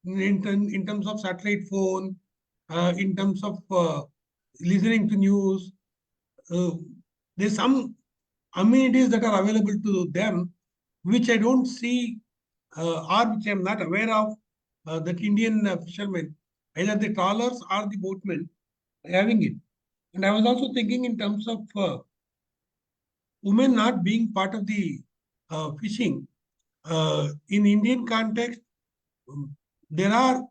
in terms of satellite phone, in terms of listening to news. There's some amenities that are available to them, which I don't see or which I'm not aware of that Indian fishermen, either the trawlers or the boatmen, having it. And I was also thinking in terms of women not being part of the fishing. In Indian context, there are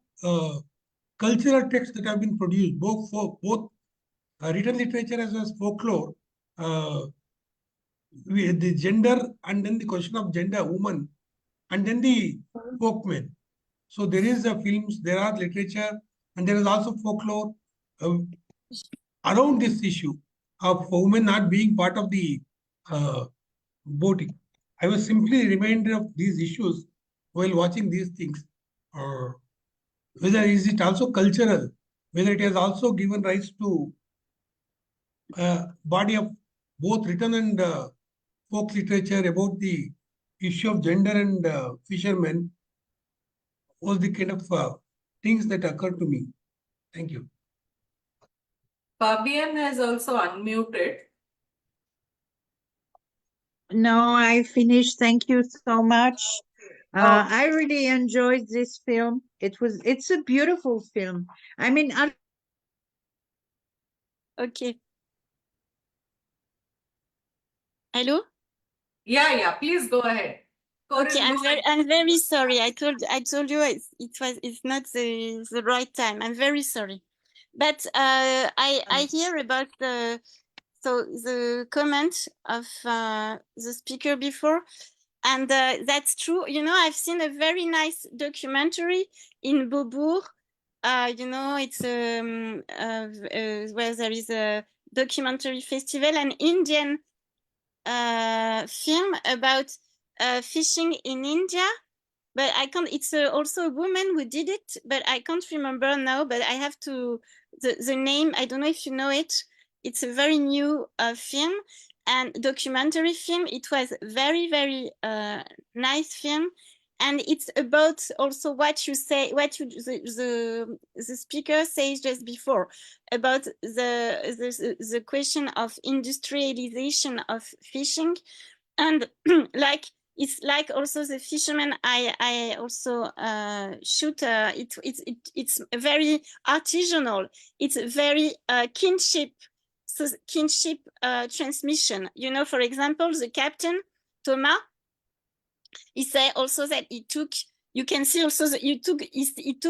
cultural texts that have been produced, both written literature as well as folklore. The gender and then the question of gender, woman, and then the folkmen. So there is films, there are literature, and there is also folklore. uh, around this issue of women not being part of the boating. I was simply reminded of these issues while watching these things. Uh, whether is it also cultural, whether it has also given rise to a body of both written and folk literature about the issue of gender and fishermen, was the kind of things that occurred to me. Thank you. Fabian has also unmuted. No, I finished. Thank you so much. Oh. I really enjoyed this film. It's a beautiful film. I mean, Okay. Hello? Yeah, please go ahead. Okay, Corinne, go ahead. I'm very sorry. I told you it's not the right time. I'm very sorry. But I hear about the comment of the speaker before, and that's true. You know, I've seen a very nice documentary in Beaubourg. You know, it's where there is a documentary festival, an Indian film about fishing in India. But I can't. It's also a woman who did it, but I can't remember now. But I have to the name. I don't know if you know it. It's a very new film and documentary film. It was very nice film, and it's about also what you say, what you the speaker says just before about the question of industrialization of fishing, and like it's like also the fishermen I also shoot it's very artisanal, it's very kinship, so kinship transmission, you know. For example, the captain Thomas, he said also that he took, you can see also that he took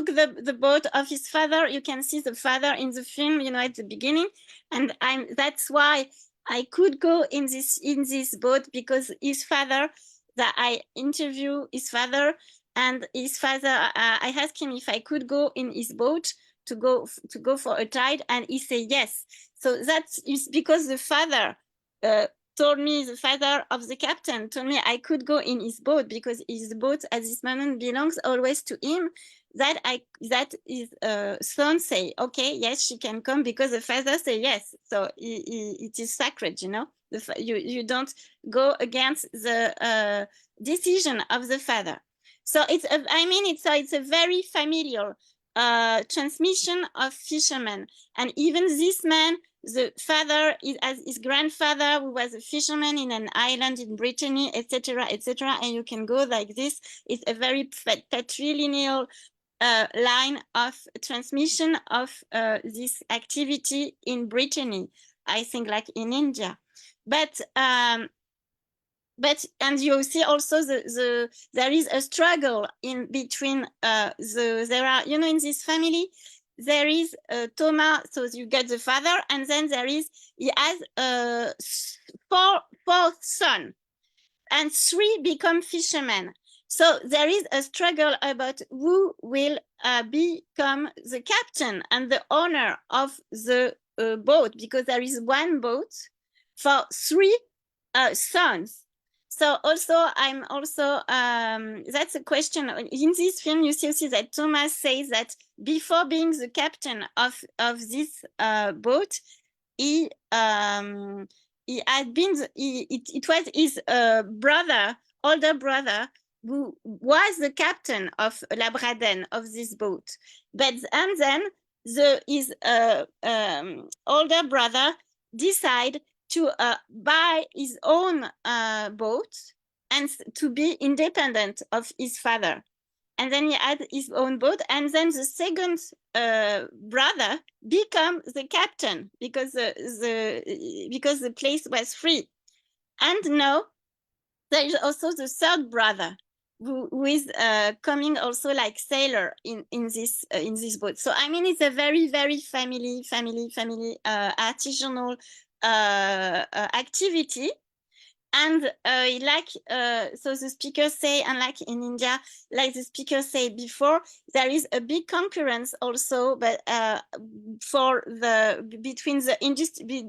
the boat of his father. You can see the father in the film, you know, at the beginning, and that's why I could go in this boat, because his father, that I interview his father, and his father, I asked him if I could go in his boat to go for a tide, and he said yes. So that is because the father told me, the father of the captain told me I could go in his boat, because his boat at this moment belongs always to him. That his son say, okay, yes, she can come, because the father say yes. So it is sacred, you know. You don't go against the decision of the father. So it's a very familiar transmission of fishermen, and even this man, the father is as his grandfather, who was a fisherman in an island in Brittany, etc., etc. And you can go like this. It's a very patrilineal line of transmission of this activity in Brittany, I think, like in India. But and you see also there is a struggle in between there are, you know, in this family there is Thomas, so you get the father, and then he has four sons, and three become fishermen. So there is a struggle about who will become the captain and the owner of the boat, because there is one boat for three sons. So also, I'm also, that's a question. In this film, you see that Thomas says that before being the captain of this boat, he had been, it was his brother, older brother, who was the captain of l'Abradaine, of this boat. But, and then his older brother decided to buy his own boat and to be independent of his father. And then he had his own boat, and then the second brother became the captain, because the place was free. And now there is also the third brother who is coming also like sailor in this boat. So I mean, it's a very family artisanal activity. And so the speakers say, unlike in India, like the speakers said before, there is a big concurrence also, but between the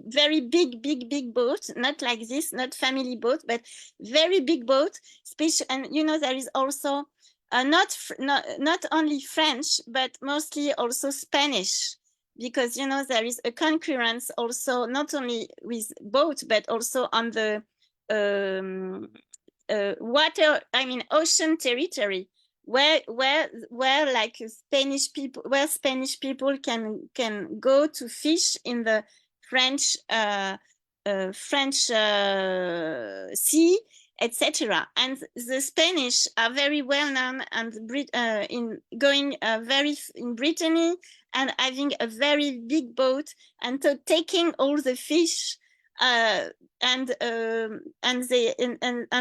very big boat, not like this, not family boat, but very big boat. And there is also not only French, but mostly also Spanish, because there is a concurrence also not only with boat, but also on the ocean territory, where like Spanish people can go to fish in the French sea, etc. And the Spanish are very well known and in Brittany and having a very big boat, and so taking all the fish. And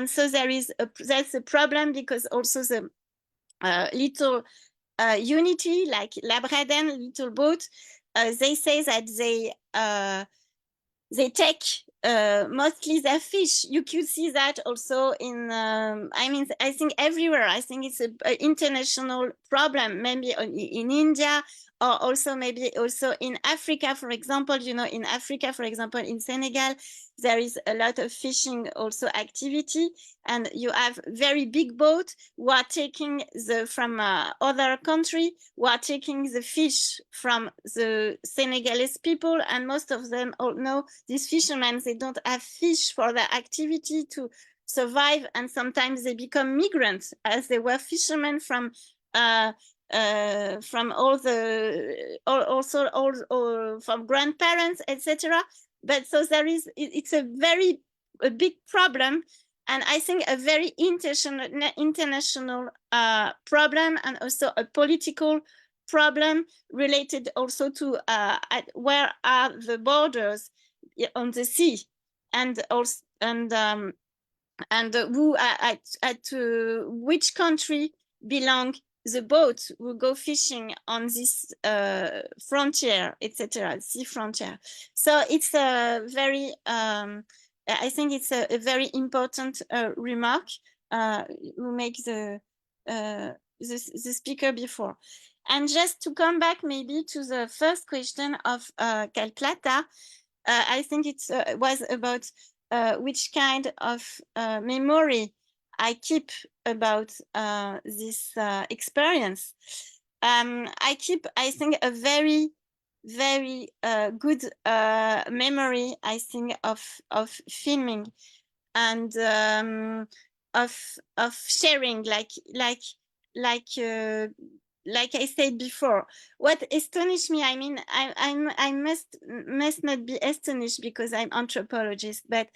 so that's a problem, because also the little unity, like L'Abreden, little boat, they say that they take mostly their fish. You could see that also in I think everywhere. I think it's an international problem, maybe in India, or also maybe also in Africa, for example. In Africa, for example, in Senegal, there is a lot of fishing also activity, and you have very big boats who are taking from other country, who are taking the fish from the Senegalese people, and most of them all know these fishermen, they don't have fish for their activity to survive, and sometimes they become migrants, as they were fishermen from from grandparents, etc. But so it's a big problem, and I think a very international problem, and also a political problem related also to where are the borders on the sea, and also who at which country belong the boats who go fishing on this frontier, etc., sea frontier. So it's a very I think it's a very important remark who makes the speaker before. And just to come back maybe to the first question of Kalplata, I think it was about which kind of memory I keep about this experience. I keep, I think, a very good memory, I think, of filming, and of sharing, like I said before. What astonished me, I mean, I must not be astonished because I'm anthropologist, but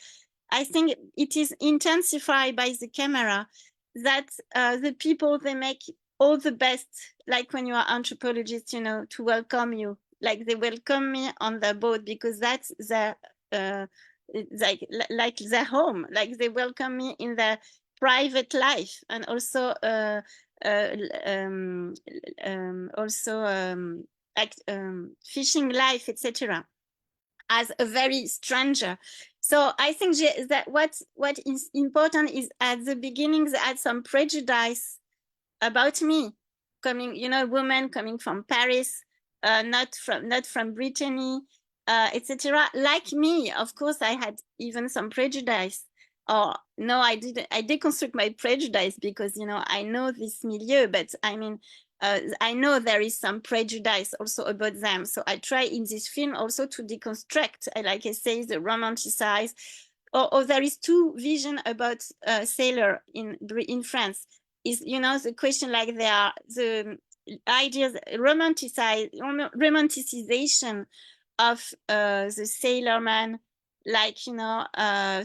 I think it is intensified by the camera that the people, they make all the best, like when you are anthropologist, to welcome you. Like they welcome me on the boat because that's their like their home. Like they welcome me in their private life, and also fishing life, etc., as a very stranger. So I think that what is important is at the beginning they had some prejudice about me, coming, woman coming from Paris, not from Brittany, etc. Like me, of course, I had even some prejudice. Or no, I didn't. I deconstruct my prejudice because I know this milieu, but I mean, I know there is some prejudice also about them. So I try in this film also to deconstruct, like I say, the romanticize. Or there is two vision about sailor in France. Is the question, like there are the ideas romanticization of the sailor man, like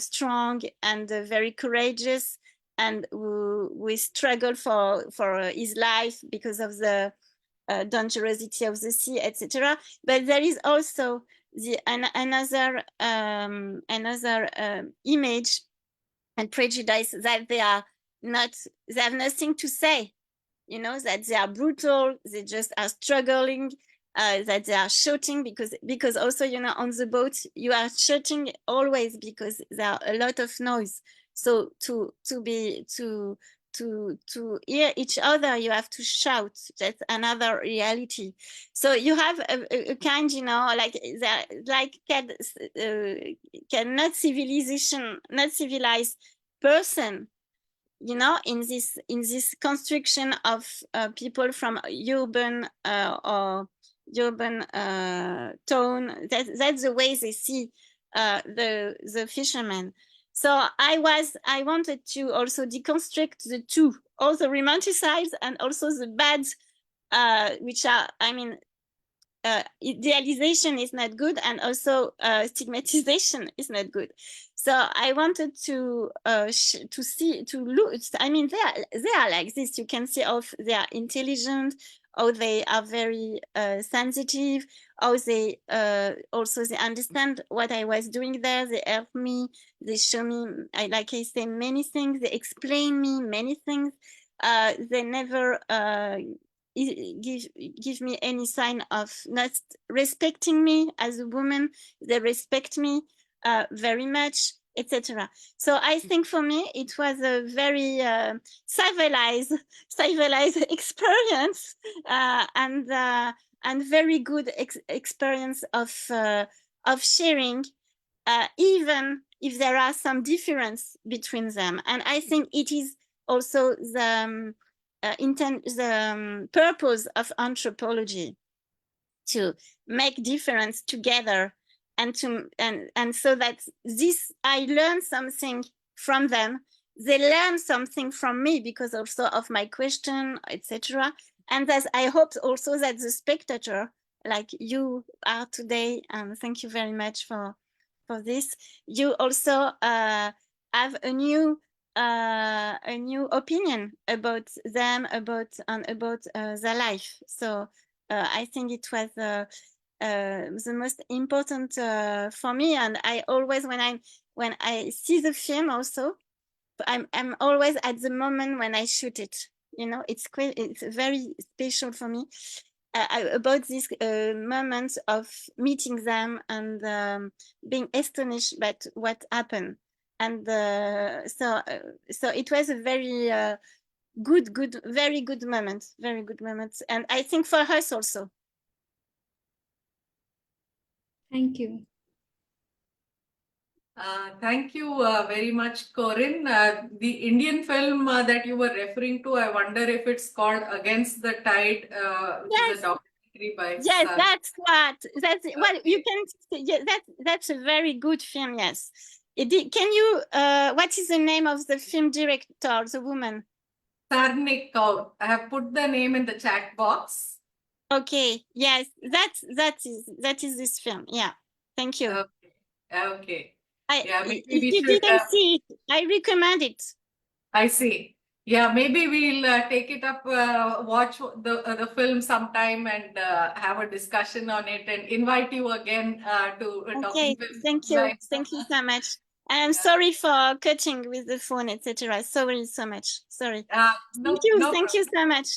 strong and very courageous, and we struggle for his life because of the dangerosity of the sea, etc. But there is also another image and prejudice that they have nothing to say, that they are brutal, they just are struggling, that they are shooting, because also, you know, on the boat you are shooting always because there are a lot of noise. So to hear each other, you have to shout. That's another reality. So you have a kind, you know, not civilized person, you know, in this construction of people from urban or urban tone. That's the way they see the fishermen. So I wanted to also deconstruct the two, all the romanticized and also the bad, which are, I mean, idealization is not good, and also stigmatization is not good. So I wanted to look. I mean, they are like this. You can see how they are intelligent, how they are very sensitive, how they also they understand what I was doing there. They help me. They show me, like I say, many things. They explain me many things. They never give me any sign of not respecting me as a woman. They respect me very much, etc. So I think for me it was a very civilized experience, and very good experience of sharing, even if there are some difference between them. And I think it is also the purpose of anthropology, to make difference together, and so that this, I learn something from them, they learn something from me because also of my question, etc. And that I hope also that the spectator, like you are today, and thank you very much for this, you also have a new opinion about them, about their life. So I think it was the most important for me. And I always, when I see the film, also I'm always at the moment when I shoot it. You know, it's very special for me, about this moment of meeting them and being astonished by what happened. And so it was a very very good moment, and I think for us also. Thank you. Thank you very much, Corinne. The Indian film that you were referring to, I wonder if it's called Against the Tide, which is a documentary by Yes, Sun. that's what you can say. Yeah, that's a very good film. Yes. Can you what is the name of the film director, the woman? Sarnik Kaur. I have put the name in the chat box. Okay. Yes, that is this film. Yeah. Thank you. Okay. If you didn't see it, I recommend it. I see. Yeah, maybe we'll take it up, watch the film sometime, and have a discussion on it, and invite you again to Okay. Talking Film Thank you. Online. Thank you so much. And I'm sorry for cutting with the phone, etc. Sorry so much. Sorry. No Thank you so much.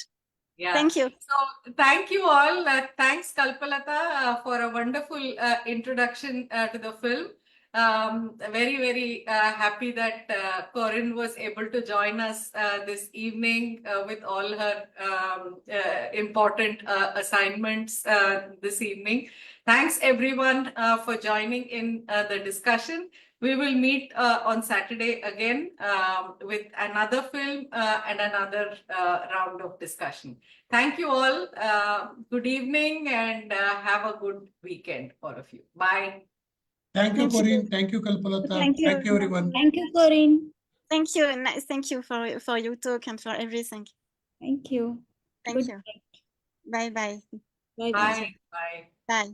Yeah. Thank you. So thank you all. Thanks, Kalplata, for a wonderful introduction to the film. Very, very happy that Corinne was able to join us this evening with all her important assignments this evening. Thanks, everyone, for joining in the discussion. We will meet on Saturday again with another film and another round of discussion. Thank you all. Good evening, and have a good weekend, all of you. Bye. Thank you, Corinne. Thank you, Kalpalata. Thank you. Thank you, everyone. Thank you, Corinne. Thank you. And thank you for your talk and for everything. Thank you. Thank you. Bye-bye. Bye. Bye. Bye. Bye.